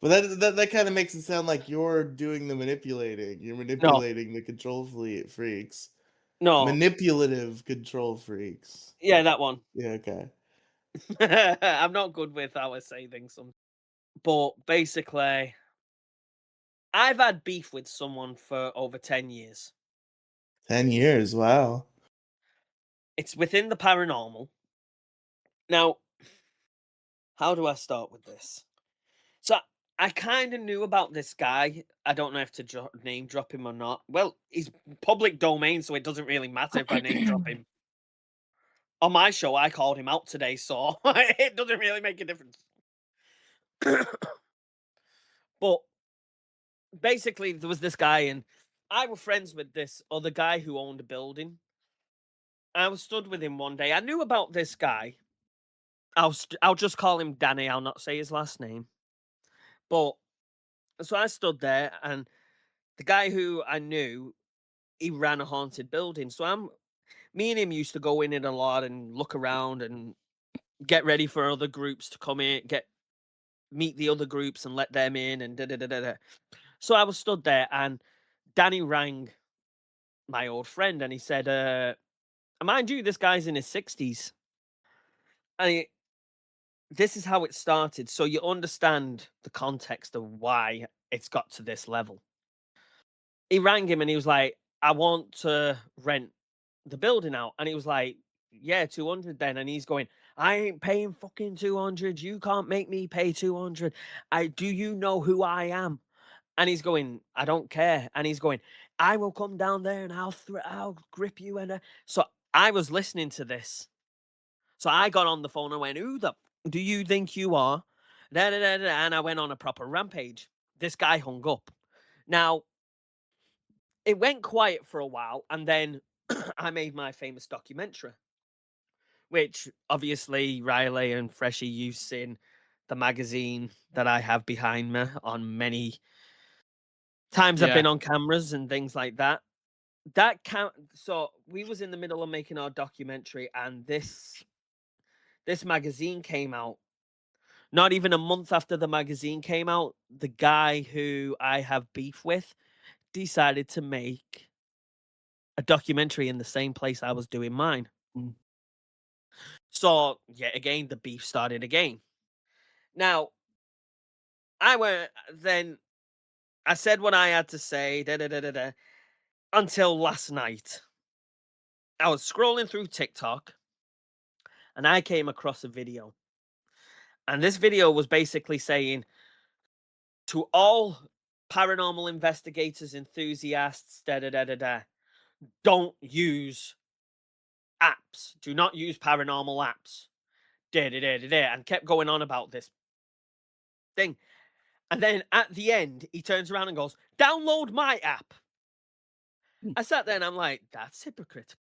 But that kind of makes it sound like you're doing the manipulating. You're manipulating the control freaks. No. Manipulative control freaks. Yeah, that one. Yeah, okay. I'm not good with how I say things. But basically, I've had beef with someone for over 10 years. 10 years, wow. It's within the paranormal. Now, how do I start with this? So, I kind of knew about this guy. I don't know if to name drop him or not. Well, he's public domain, so it doesn't really matter if I name drop him. On my show, I called him out today, so it doesn't really make a difference. But basically, there was this guy, and I was friends with this other guy who owned a building. I was stood with him one day. I knew about this guy. I'll just call him Danny. I'll not say his last name. But so I stood there, and the guy who I knew, he ran a haunted building. So me and him used to go in it a lot and look around and get ready for other groups to come in, meet the other groups and let them in and da da da da da. So I was stood there, and Danny rang my old friend, and he said, mind you, this guy's in his 60s. And this is how it started. So you understand the context of why it's got to this level. He rang him and he was like, I want to rent the building out. And he was like, yeah, 200 then. And he's going, I ain't paying fucking 200. You can't make me pay 200. Do you know who I am? And he's going, I don't care. And he's going, I will come down there and I'll grip you. And so I was listening to this. So I got on the phone and went, who the do you think you are? Da, da, da, da, and I went on a proper rampage. This guy hung up. Now, it went quiet for a while, and then I made my famous documentary, which obviously Riley and Freshy, you've seen the magazine that I have behind me on many times. I've been Yeah. on cameras and things like that. So we was in the middle of making our documentary, and this magazine came out. Not even a month after the magazine came out, the guy who I have beef with decided to make a documentary in the same place I was doing mine. So, yet again, the beef started again. Now, I said what I had to say, until last night. I was scrolling through TikTok and I came across a video. And this video was basically saying to all paranormal investigators, enthusiasts, don't use apps. Do not use paranormal apps. And kept going on about this thing. And then at the end, he turns around and goes, download my app. I sat there and I'm like, that's hypocritical.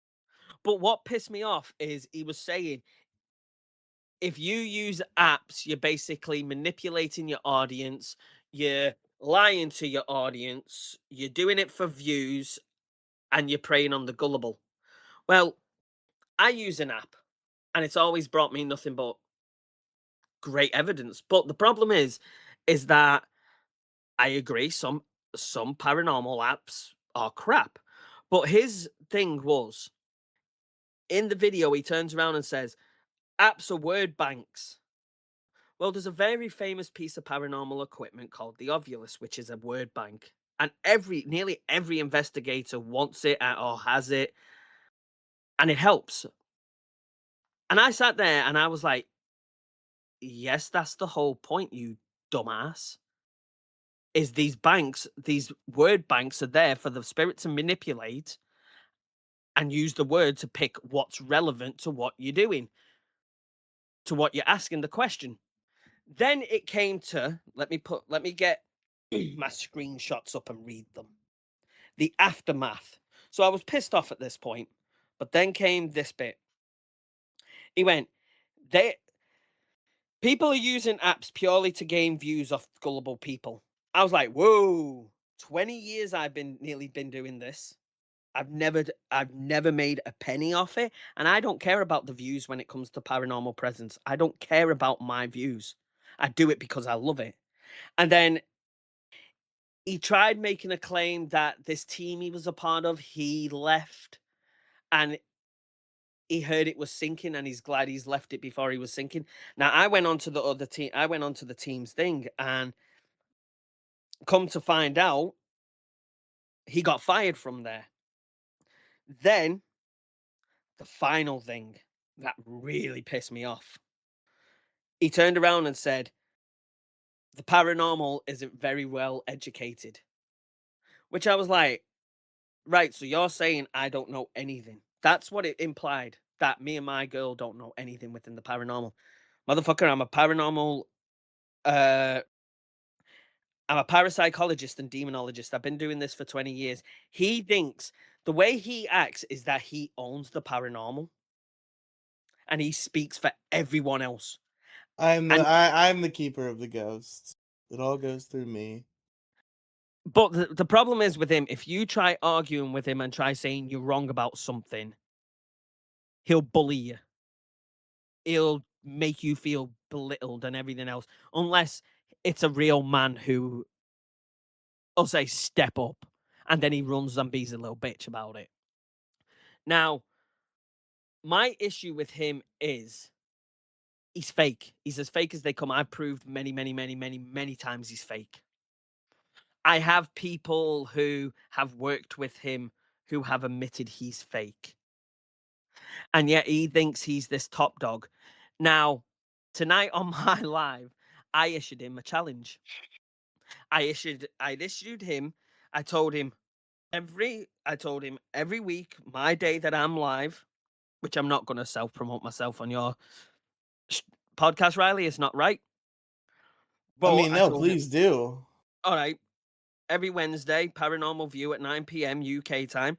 But what pissed me off is he was saying, if you use apps, you're basically manipulating your audience, you're lying to your audience, you're doing it for views, and you're preying on the gullible. Well, I use an app, and it's always brought me nothing but great evidence. But the problem is that I agree, some paranormal apps are crap. But his thing was, in the video, he turns around and says, apps are word banks. Well, there's a very famous piece of paranormal equipment called the Ovulus, which is a word bank. and nearly every investigator wants it or has it, and it helps. And I sat there and I was like, yes, that's the whole point, you dumbass. Is these word banks are there for the spirit to manipulate and use the word to pick what's relevant to what you're doing, to what you're asking the question. Then it came to, let me get my screenshots up and read them. The aftermath. So I was pissed off at this point, but then came this bit. He went, people are using apps purely to gain views off gullible people. I was like, whoa, 20 years I've nearly been doing this. I've never made a penny off it, and I don't care about the views when it comes to paranormal presence. I don't care about my views. I do it because I love it. And then he tried making a claim that this team he was a part of, he left, and he heard it was sinking, and he's glad he's left it before he was sinking. Now, I went on to the other team. I went on to the team's thing, and come to find out, he got fired from there. Then, the final thing that really pissed me off. He turned around and said, the paranormal isn't very well educated. Which I was like, right, so you're saying I don't know anything. That's what it implied, that me and my girl don't know anything within the paranormal. Motherfucker, I'm a parapsychologist and demonologist. I've been doing this for 20 years. He thinks the way he acts is that he owns the paranormal. And he speaks for everyone else. I'm the keeper of the ghosts. It all goes through me. But the problem is with him, if you try arguing with him and try saying you're wrong about something, he'll bully you. He'll make you feel belittled and everything else. Unless it's a real man who will say, step up. And then he runs and be's a little bitch about it. Now, my issue with him is he's fake. He's as fake as they come. I've proved many, many, many, many, many times he's fake. I have people who have worked with him who have admitted he's fake. And yet he thinks he's this top dog. Now, tonight on my live, I issued him a challenge. I told him every week, my day that I'm live, which I'm not going to self-promote myself on your podcast, Riley, it's not right. But no, please do. All right. Every Wednesday, Paranormal View at 9 p.m. UK time.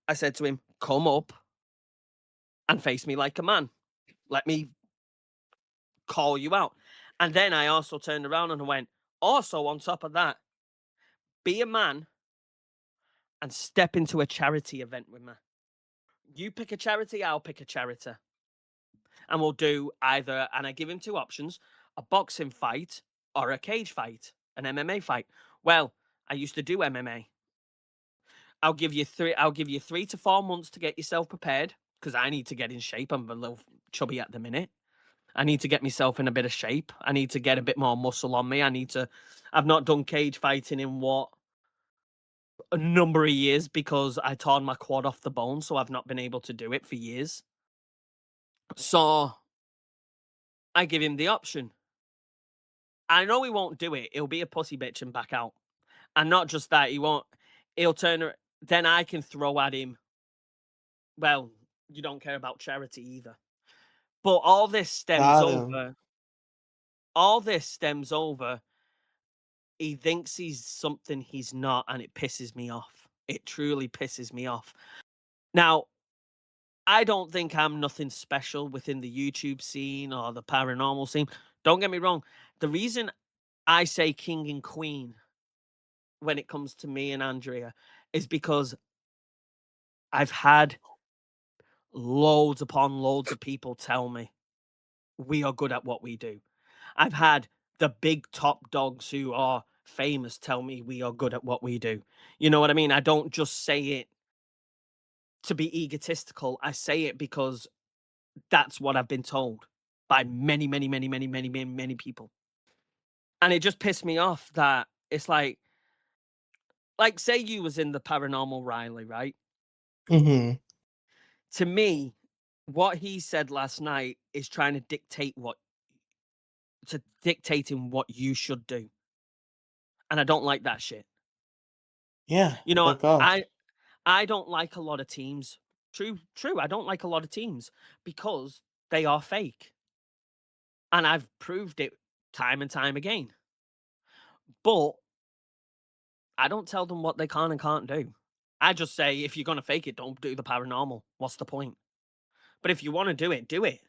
I said to him, come up and face me like a man. Let me call you out. And then I also turned around and went, also on top of that, be a man and step into a charity event with me. You pick a charity, I'll pick a charity. And we'll do either, and I give him two options, a boxing fight or a cage fight, an MMA fight. Well, I used to do MMA. I'll give you 3 to 4 months to get yourself prepared, because I need to get in shape. I'm a little chubby at the minute. I need to get myself in a bit of shape. I need to get a bit more muscle on me. I've not done cage fighting in a number of years, because I torn my quad off the bone, so I've not been able to do it for years. So I give him the option. I know he won't do it. He'll be a pussy bitch and back out. And not just that, he'll turn. Then I can throw at him, well, you don't care about charity either. But all this stems over. He thinks he's something he's not, and it pisses me off. It truly pisses me off. Now, I don't think I'm nothing special within the YouTube scene or the paranormal scene. Don't get me wrong. The reason I say king and queen when it comes to me and Andrea is because I've had loads upon loads of people tell me we are good at what we do. I've had the big top dogs who are famous tell me we are good at what we do. You know what I mean? I don't just say it to be egotistical. I say it because that's what I've been told by many, many, many, many, many, many, many people. And it just pissed me off that it's like, like, say you was in the paranormal Riley, right? Mm-hmm. To me, what he said last night is trying to dictating what you should do. And I don't like that shit. Yeah. You know, Fuck off. I don't like a lot of teams. True. I don't like a lot of teams because they are fake. And I've proved it time and time again. But I don't tell them what they can and can't do. I just say, if you're going to fake it, don't do the paranormal. What's the point? But if you want to do it, do it.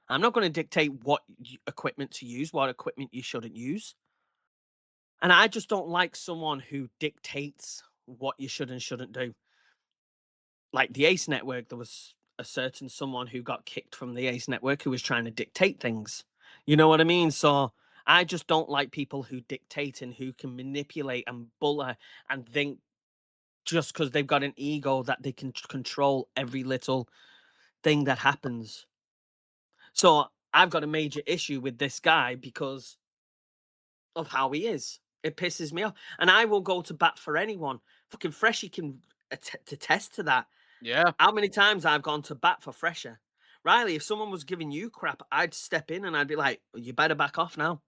I'm not going to dictate what equipment to use, what equipment you shouldn't use. And I just don't like someone who dictates what you should and shouldn't do. Like the Ace Network, there was a certain someone who got kicked from the Ace Network who was trying to dictate things. You know what I mean? So I just don't like people who dictate and who can manipulate and bully and think just because they've got an ego that they can control every little thing that happens. So I've got a major issue with this guy because of how he is. It pisses me off. And I will go to bat for anyone. Fucking Freshy can attest to that. Yeah. How many times I've gone to bat for Fresher. Riley, if someone was giving you crap, I'd step in and I'd be like, you better back off now.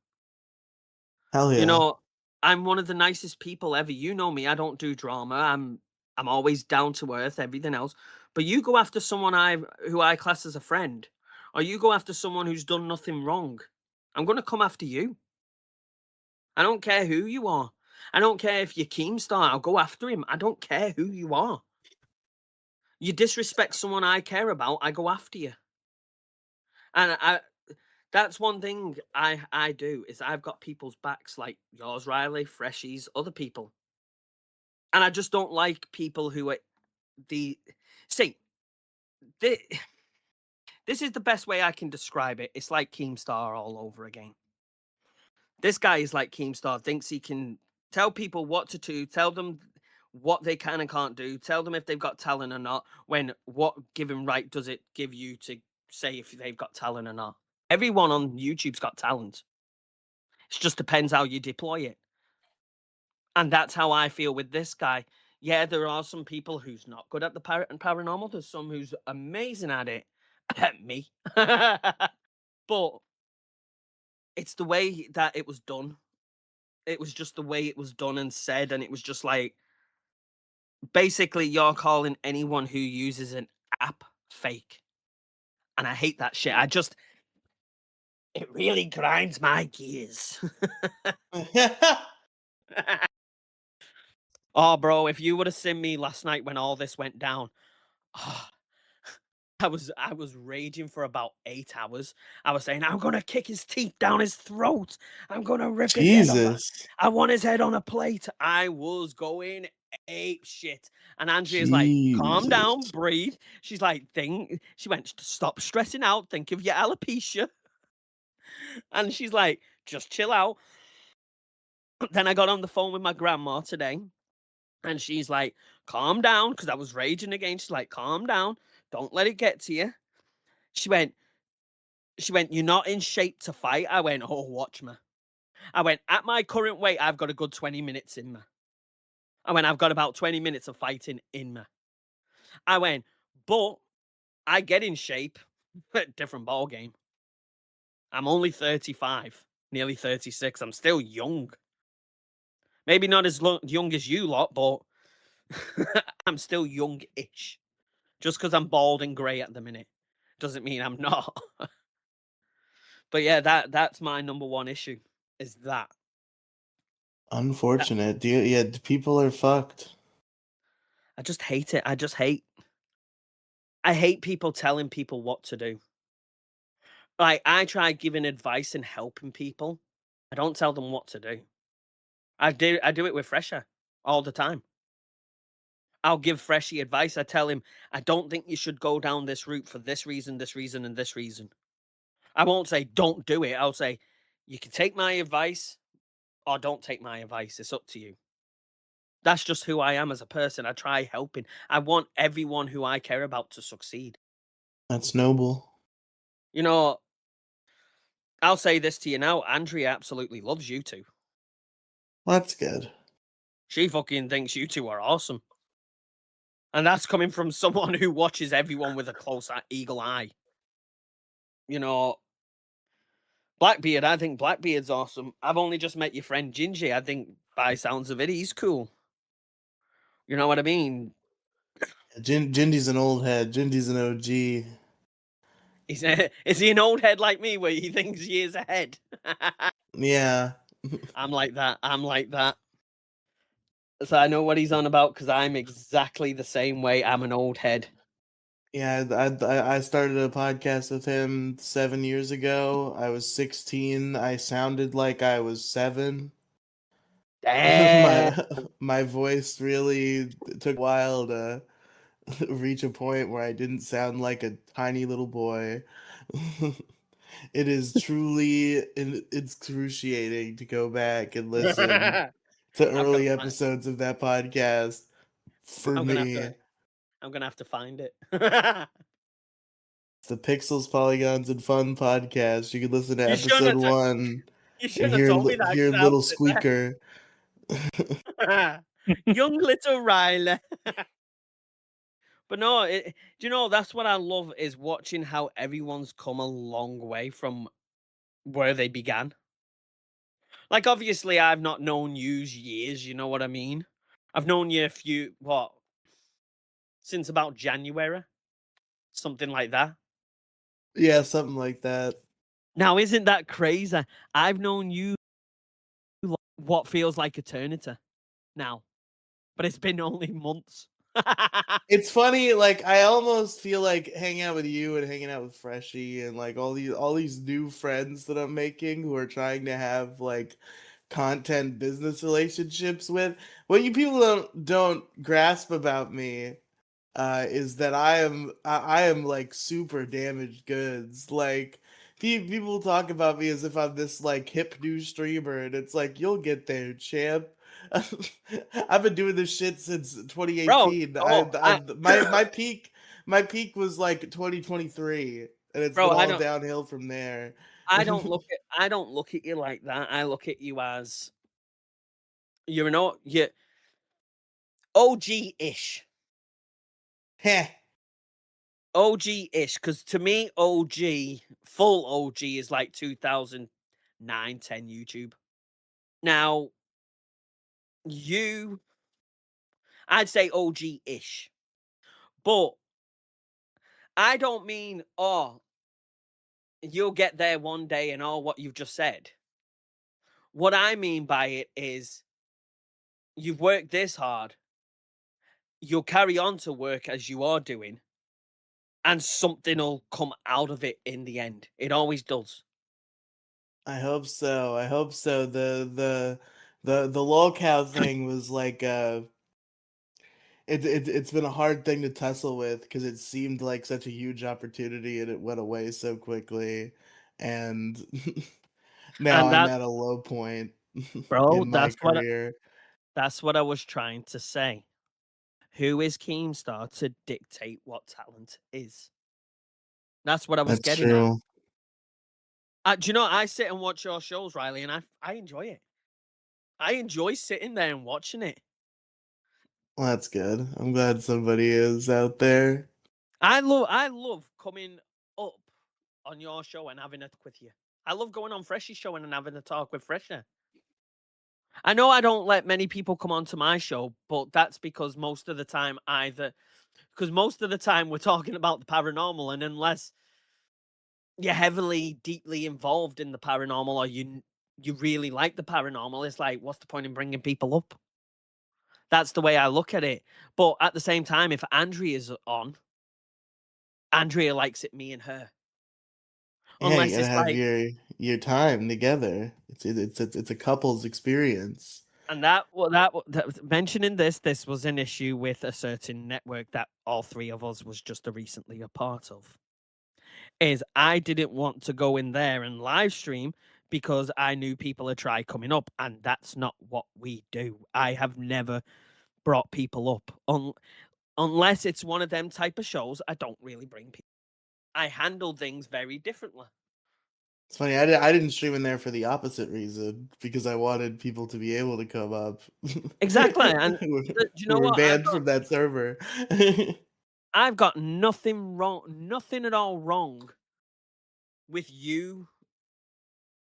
Hell yeah. You know, I'm one of the nicest people ever. You know me. I don't do drama. I'm always down to earth, everything else. But you go after someone who I class as a friend, or you go after someone who's done nothing wrong, I'm going to come after you. I don't care who you are. I don't care if you're Keemstar. I'll go after him. I don't care who you are. You disrespect someone I care about, I go after you. And that's one thing I do is I've got people's backs like yours, Riley, Freshies, other people. And I just don't like people who are this is the best way I can describe it. It's like Keemstar all over again. This guy is like Keemstar, thinks he can tell people what to do, tell them what they can and can't do, tell them if they've got talent or not, when what given right does it give you to say if they've got talent or not. Everyone on YouTube's got talent. It just depends how you deploy it. And that's how I feel with this guy. Yeah, there are some people who's not good at the paranormal. There's some who's amazing at it. Me. But it's the way that it was done. It was just the way it was done and said. And it was just like, basically, you're calling anyone who uses an app fake. And I hate that shit. It really grinds my gears. Oh, bro, if you would have seen me last night when all this went down, I was raging for about 8 hours. I was saying, I'm gonna kick his teeth down his throat. I'm gonna rip his head off. Jesus. I want his head on a plate. I was going ape shit. And Andrea's like, calm down, Jesus. breathe. She's like, she went, stop stressing out, think of your alopecia. And she's like, just chill out. Then I got on the phone with my grandma today. And she's like, calm down, because I was raging again. She's like, calm down. Don't let it get to you. She went, you're not in shape to fight. I went, oh, watch me. I went, at my current weight, I've got a good 20 minutes in me. I went, I've got about 20 minutes of fighting in me. I went, but I get in shape. Different ball game. I'm only 35, nearly 36. I'm still young. Maybe not as young as you lot, but I'm still young-ish. Just because I'm bald and grey at the minute doesn't mean I'm not. But yeah, that's my number one issue, is that. Unfortunate. People are fucked. I just hate it. I hate people telling people what to do. Like, I try giving advice and helping people. I don't tell them what to do. I do it with Fresher all the time. I'll give Freshy advice. I tell him, I don't think you should go down this route for this reason, this reason, and this reason. I won't say don't do it. I'll say, you can take my advice or don't take my advice. It's up to you. That's just who I am as a person. I try helping. I want everyone who I care about to succeed. That's noble. You know, I'll say this to you now. Andrea absolutely loves you two. That's good. She fucking thinks you two are awesome. And that's coming from someone who watches everyone with a close eagle eye. You know, Blackbeard, I think Blackbeard's awesome. I've only just met your friend Gingy. I think by sounds of it, he's cool. You know what I mean? Jindy's an old head. Jindy's an OG. Is he an old head like me where he thinks years ahead? Yeah. I'm like that. I'm like that. So I know what he's on about because I'm exactly the same way. I'm an old head. Yeah, I started a podcast with him 7 years ago. I was 16. I sounded like I was 7. Damn. My voice really took a while to reach a point where I didn't sound like a tiny little boy. It is truly excruciating to go back and listen to early episodes of that podcast for me. I'm gonna have to find it. It's the Pixels, Polygons, and Fun podcast. You can listen to You episode shouldn't have- 1 You and should have told me that. hear 'cause I little was in squeaker. there. Young little Riley. But no, do you know that's what I love is watching how everyone's come a long way from where they began. Like obviously, I've not known you years. You know what I mean? I've known you since about January, something like that. Yeah, something like that. Now, isn't that crazy? I've known you what feels like eternity now, but it's been only months. It's funny, like I almost feel like hanging out with you and hanging out with Freshy and like all these new friends that I'm making who are trying to have like content business relationships with. What you people don't grasp about me is that I am like super damaged goods. Like people talk about me as if I'm this like hip new streamer, and it's like you'll get there, champ. I've been doing this shit since 2018. Bro, My peak was like 2023, and it's Bro, been I all don't- downhill from there. I don't look at you like that. I look at you as you're OG-ish. Heh. OG-ish, because to me, full OG is like 2009, 10 YouTube. Now, I'd say OG-ish. But I don't mean, you'll get there one day and all what you've just said. What I mean by it is you've worked this hard. You'll carry on to work as you are doing, and something will come out of it in the end. It always does. I hope so. I hope so. The lolcow thing was like it's been a hard thing to tussle with because it seemed like such a huge opportunity and it went away so quickly, and now And I'm at a low point Bro, in my career. That's what I was trying to say. Who is Keemstar to dictate what talent is? That's what I was That's getting true. at. Do you know, I sit and watch your shows, Riley, and I enjoy it. I enjoy sitting there and watching it. Well, that's good. I'm glad somebody is out there. I love coming up on your show and having a talk with you. I love going on Freshy's show and having a talk with Fresher. I know I don't let many people come onto my show, but that's because most of the time we're talking about the paranormal, and unless you're heavily, deeply involved in the paranormal or you really like the paranormal, it's like, what's the point in bringing people up? That's the way I look at it. But at the same time, if Andrea's on, Andrea likes it, me and her. Yeah, Unless you gotta it's have like, your time together. It's a couple's experience. and mentioning this was an issue with a certain network that all three of us was just recently a part of. Is I didn't want to go in there and live stream because I knew people had tried coming up, and that's not what we do. I have never brought people up unless it's one of them type of shows. I don't really bring people. I handle things very differently. It's funny. I didn't stream in there for the opposite reason because I wanted people to be able to come up. Exactly, and who, do you who know were what? banned from that server. I've got nothing wrong, nothing at all wrong with you.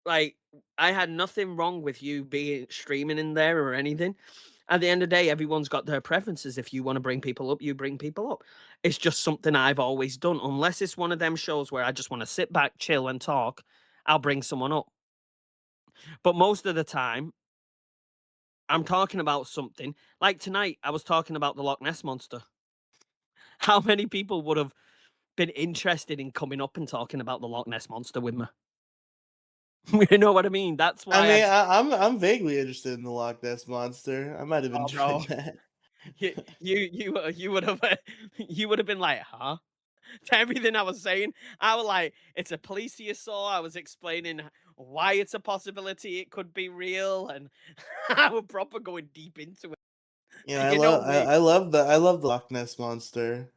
Like, I had nothing wrong with you being streaming in there or anything. At the end of the day, everyone's got their preferences. If you want to bring people up, you bring people up. It's just something I've always done. Unless it's one of them shows where I just want to sit back, chill, and talk, I'll bring someone up. But most of the time, I'm talking about something. Like tonight, I was talking about the Loch Ness Monster. How many people would have been interested in coming up and talking about the Loch Ness Monster with me? You know what I mean? That's I why mean, I'm vaguely interested in the Loch Ness Monster. I might have Oh, enjoyed bro. that. You would have you would have been like, huh? To everything I was saying, I was like, it's a plesiosaur. I was explaining why it's a possibility it could be real, and I was proper going deep into it. Yeah, You know me. I love the Loch Ness Monster.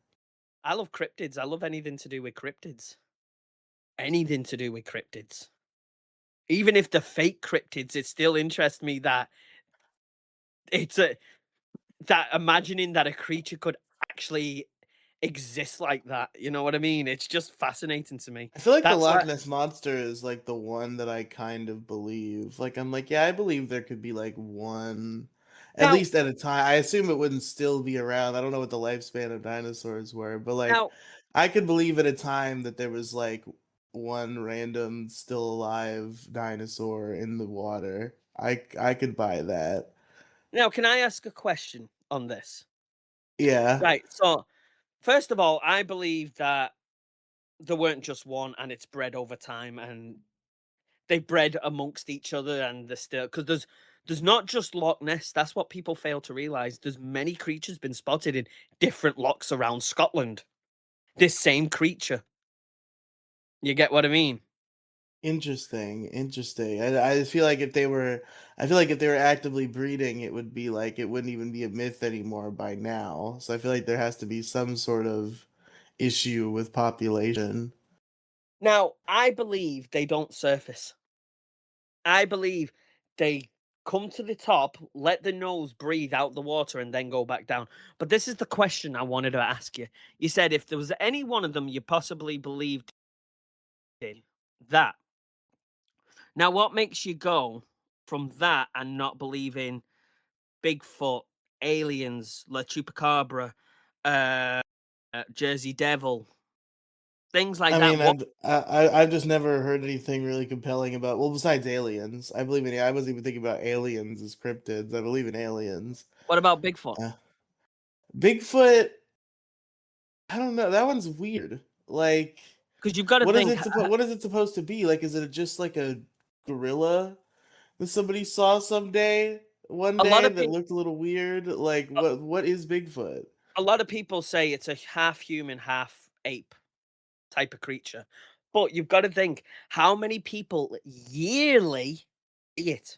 I love cryptids. I love anything to do with cryptids. Anything to do with cryptids. Even if they're fake cryptids, it still interests me that it's a that imagining that a creature could actually exist like that. You know what I mean? It's just fascinating to me. I feel like the That's Loch why Ness Monster is like the one that I kind of believe. Like I'm like, yeah, I believe there could be like one at now least at a time. I assume it wouldn't still be around. I don't know what the lifespan of dinosaurs were, but like now I could believe at a time that there was like one random still alive dinosaur in the water. I could buy that. now can I ask a question on this? Yeah. Right. So first of all, I believe that there weren't just one and it's bred over time and they bred amongst each other and they're still because there's not just Loch Ness. That's what people fail to realize. There's many creatures been spotted in different lochs around Scotland. This same creature. You get what I mean? Interesting, interesting. I just feel like if they were, I feel like if they were actively breeding, it would be like it wouldn't even be a myth anymore by now. So I feel like there has to be some sort of issue with population. Now, I believe they don't surface. I believe they come to the top, let the nose breathe out the water, and then go back down. But this is the question I wanted to ask you. You said if there was any one of them you possibly believed in, that. Now, what makes you go from that and not believe in Bigfoot, aliens, La Chupacabra, Jersey Devil, things like I that? mean, What I've just never heard anything really compelling about. Well, besides aliens, I believe in. I wasn't even thinking about aliens as cryptids. I believe in aliens. what about Bigfoot? Uh, Bigfoot. I don't know. That one's weird. Like, Because you've got to what is think. it? What is it supposed to be? Like, is it just like a gorilla that somebody saw someday, one A lot day, of that people. looked a little weird? Like, what is Bigfoot? A lot of people say it's a half human, half ape type of creature. But you've got to think how many people yearly see it.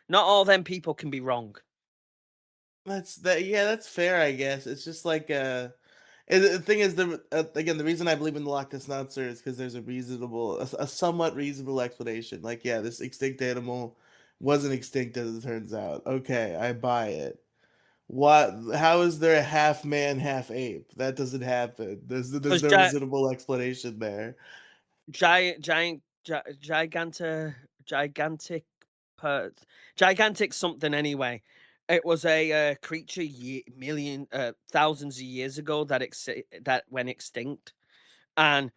Not all them people can be wrong. That's that. Yeah, that's fair. I guess it's just like and the thing is, again, the reason I believe in the Loch Ness Monster is because there's a somewhat reasonable explanation. Like, yeah, this extinct animal wasn't extinct as it turns out. Okay, I buy it. What? How is there a half man, half ape? That doesn't happen. There's Because no reasonable explanation there. gigantic, per, gigantic something anyway. It was a creature thousands of years ago that that went extinct, and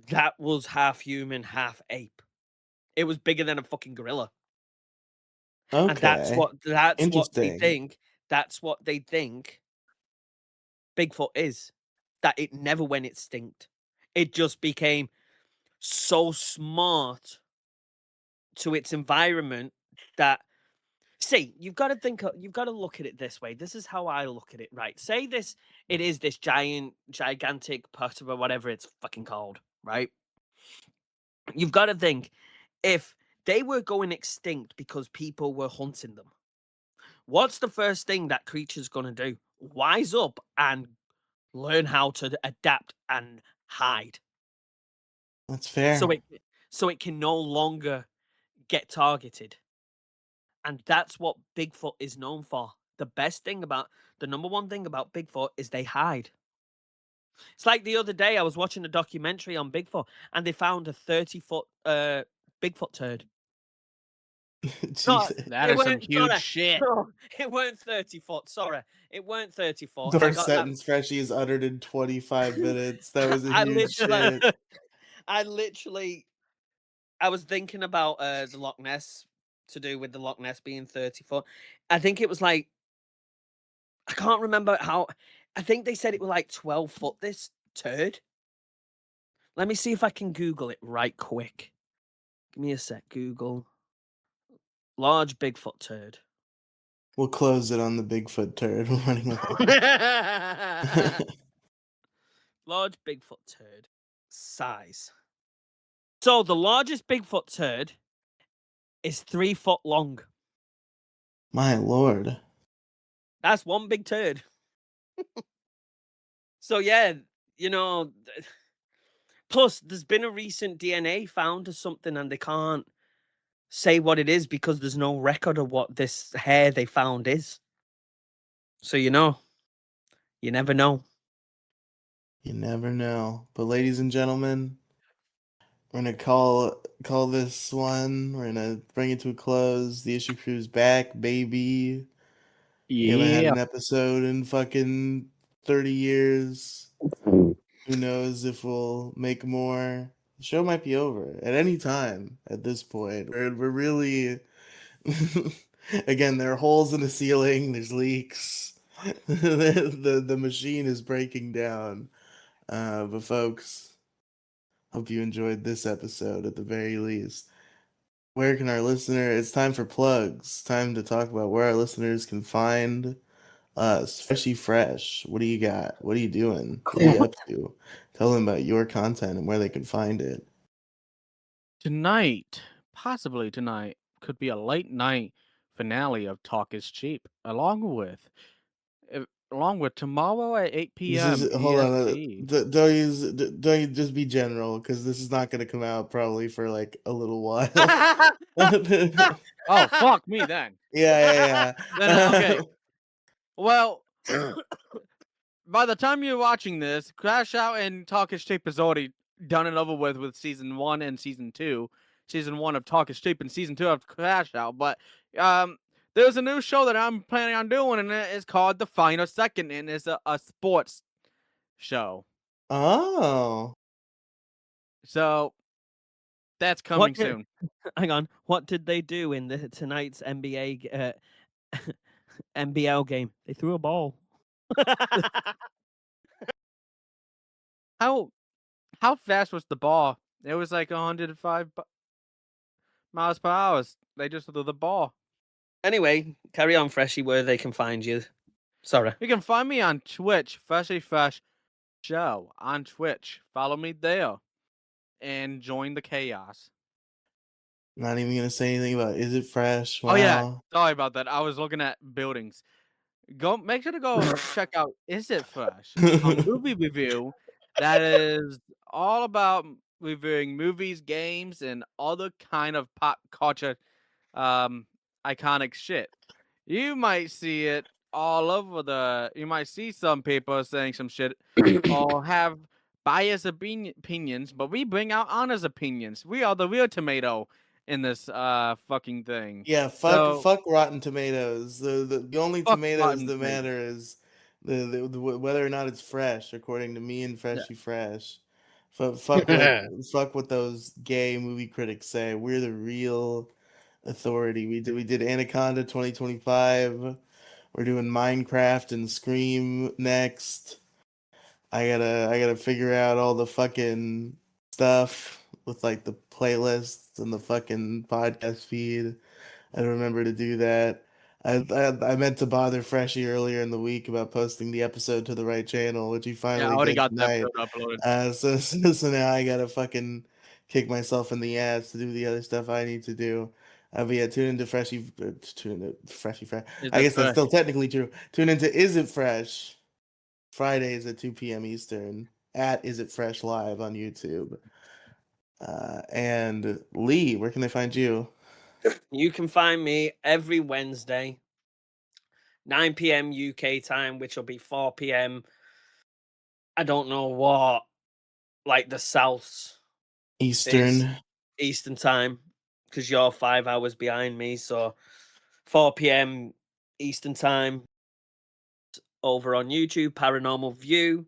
that was half human, half ape. It was bigger than a fucking gorilla. And Okay, that's what they interesting. think. That's what they think Bigfoot is. That it never went extinct. It just became so smart to its environment that see, you've got to look at it this way. This is how I look at it, right? Say it is this gigantic put or whatever it's fucking called, right? You've got to think if they were going extinct because people were hunting them, what's the first thing that creature's going to do? Wise up and learn how to adapt and hide. That's So fair. so it can no longer get targeted. And that's what Bigfoot is known for. The number one thing about Bigfoot is they hide. It's like the other day I was watching a documentary on Bigfoot and they found a 30-foot Bigfoot turd. Jesus. That is some huge shit. No, it weren't 30 foot. Sorry. It weren't 30 foot. The I first got that. sentence Freshy is uttered in 25 minutes. That was a I huge literally, shit. I was thinking about the Loch Ness, to do with the Loch Ness being 30 foot. I think it was like, I can't remember how, I think they said it was like 12 foot, this turd. Let me see if I can Google it right quick. Give me a sec. Google. Large Bigfoot turd. We'll close it on the Bigfoot turd. We're running late. Large Bigfoot turd. Size. So the largest Bigfoot turd is 3 foot long. My lord. That's one big turd. So yeah, plus there's been a recent DNA found or something and they can't say what it is because there's no record of what this hair they found is. So you never know. You never know. But ladies and gentlemen, we're gonna call this one. We're gonna bring it to a close. The issue crew's back, baby. We haven't had an episode in fucking 30 years. Who knows if we'll make more? The show might be over at any time at this point. We're really again, there are holes in the ceiling, there's leaks. The machine is breaking down. But folks, hope you enjoyed this episode at the very least. Where can our listener? It's time for plugs. Time to talk about where our listeners can find us. Freshy Fresh. What do you got? What are you doing? What are you up to? Tell them about your content and where they can find it. Tonight, possibly tonight, could be a late night finale of Talk is Cheap, along with tomorrow at 8 p.m. Hold on. EST. Don't you just be general because this is not going to come out probably for like a little while. Oh, fuck me then. Yeah. Okay. Well, by the time you're watching this, Crash Out and Talk is Cheap is already done and over with season 1 and season 2. Season 1 of Talk is Cheap and season 2 of Crash Out. But there's a new show that I'm planning on doing, and it's called The Final Second, and it's a sports show. Oh. So that's coming soon. Hang on. What did they do in tonight's NBA NBL game? They threw a ball. How fast was the ball? It was like 105 miles per hour. They just threw the ball. Anyway, carry on, Freshy, where they can find you. Sorry. You can find me on Twitch, Freshy Fresh Show on Twitch. Follow me there and join the chaos. Not even gonna say anything about is it fresh? Wow. Oh yeah, sorry about that. I was looking at buildings. Make sure to go check out Is It Fresh, a movie review that is all about reviewing movies, games, and other kind of pop culture iconic shit. You might see it all over you might see some people saying some shit or have biased opinions, but we bring out honest opinions. We are the real tomato in this fucking thing. Yeah, fuck Rotten Tomatoes. The only tomatoes Rotten that Tomatoes. matter is the whether or not it's fresh, according to me and Freshy Fresh. Fuck what those gay movie critics say. We're the real authority. We did Anaconda 2025. We're doing Minecraft and Scream next. I gotta figure out all the fucking stuff with like the playlists and the fucking podcast feed. I remember to do that. I meant to bother Freshy earlier in the week about posting the episode to the right channel, which he finally I already did got tonight. that uploaded. So now I gotta fucking kick myself in the ass to do the other stuff I need to do. But yeah, tune into Freshy Fresh. I guess that's still technically true. Tune into Is It Fresh Fridays at 2 p.m. Eastern at Is It Fresh Live on YouTube. And Lee, where can they find you? You can find me every Wednesday, 9 p.m. UK time, which will be 4 p.m. I don't know what, like the South's is Eastern. Eastern time, because you're 5 hours behind me. So 4 p.m. Eastern time over on YouTube, Paranormal View,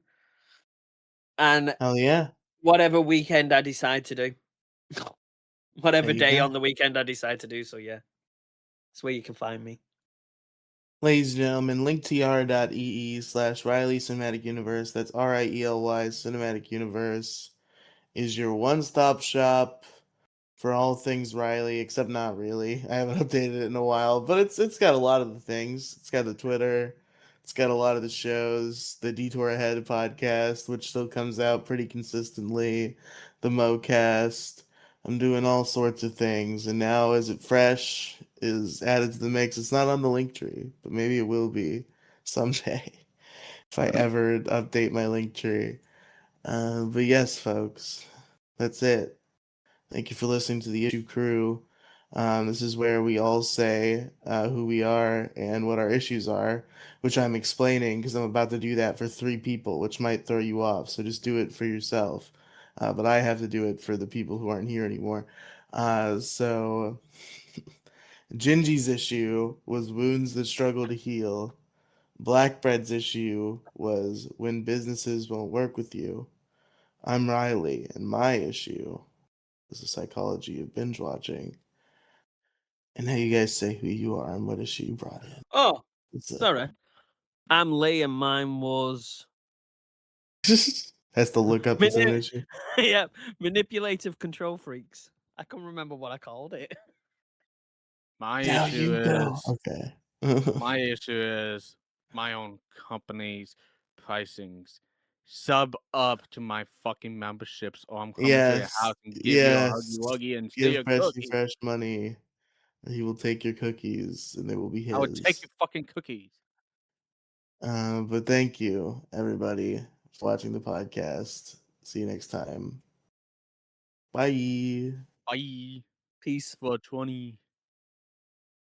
and Hell yeah. whatever weekend I decide to do, whatever There you day go. on the weekend I decide to do. So yeah, that's where you can find me. Ladies and gentlemen, linktr.ee/Riley Cinematic Universe, that's RIELY Cinematic Universe, is your one-stop shop for all things Riley, except not really. I haven't updated it in a while, but it's got a lot of the things. It's got the Twitter, it's got a lot of the shows, the Detour Ahead podcast, which still comes out pretty consistently, the MoCast. I'm doing all sorts of things, and now Is It Fresh is added to the mix. It's not on the link tree, but maybe it will be someday if I ever update my link tree. But yes, folks, that's it. Thank you for listening to the Issue Crew. This is where we all say who we are and what our issues are, which I'm explaining because I'm about to do that for 3 people, which might throw you off. So just do it for yourself. But I have to do it for the people who aren't here anymore. So Gingy's issue was wounds that struggle to heal. Blackbread's issue was when businesses won't work with you. I'm Riley, and my issue is the psychology of binge watching. And now you guys say who you are and what issue you brought in. Oh, It's sorry. I'm Lee, and mine was has to look up its own issue. yeah, manipulative control freaks. I can't remember what I called it. My Now issue you go. is Okay. my issue is my own company's pricings. Sub up to my fucking memberships, or I'm coming to your Yes. house and give you a huggy Yes. wuggy and steal Give your Freshy cookies. Fresh money. He will take your cookies and they will be I would take his. your fucking cookies. But thank you, everybody, for watching the podcast. See you next time. Bye. Bye. Peace. 420.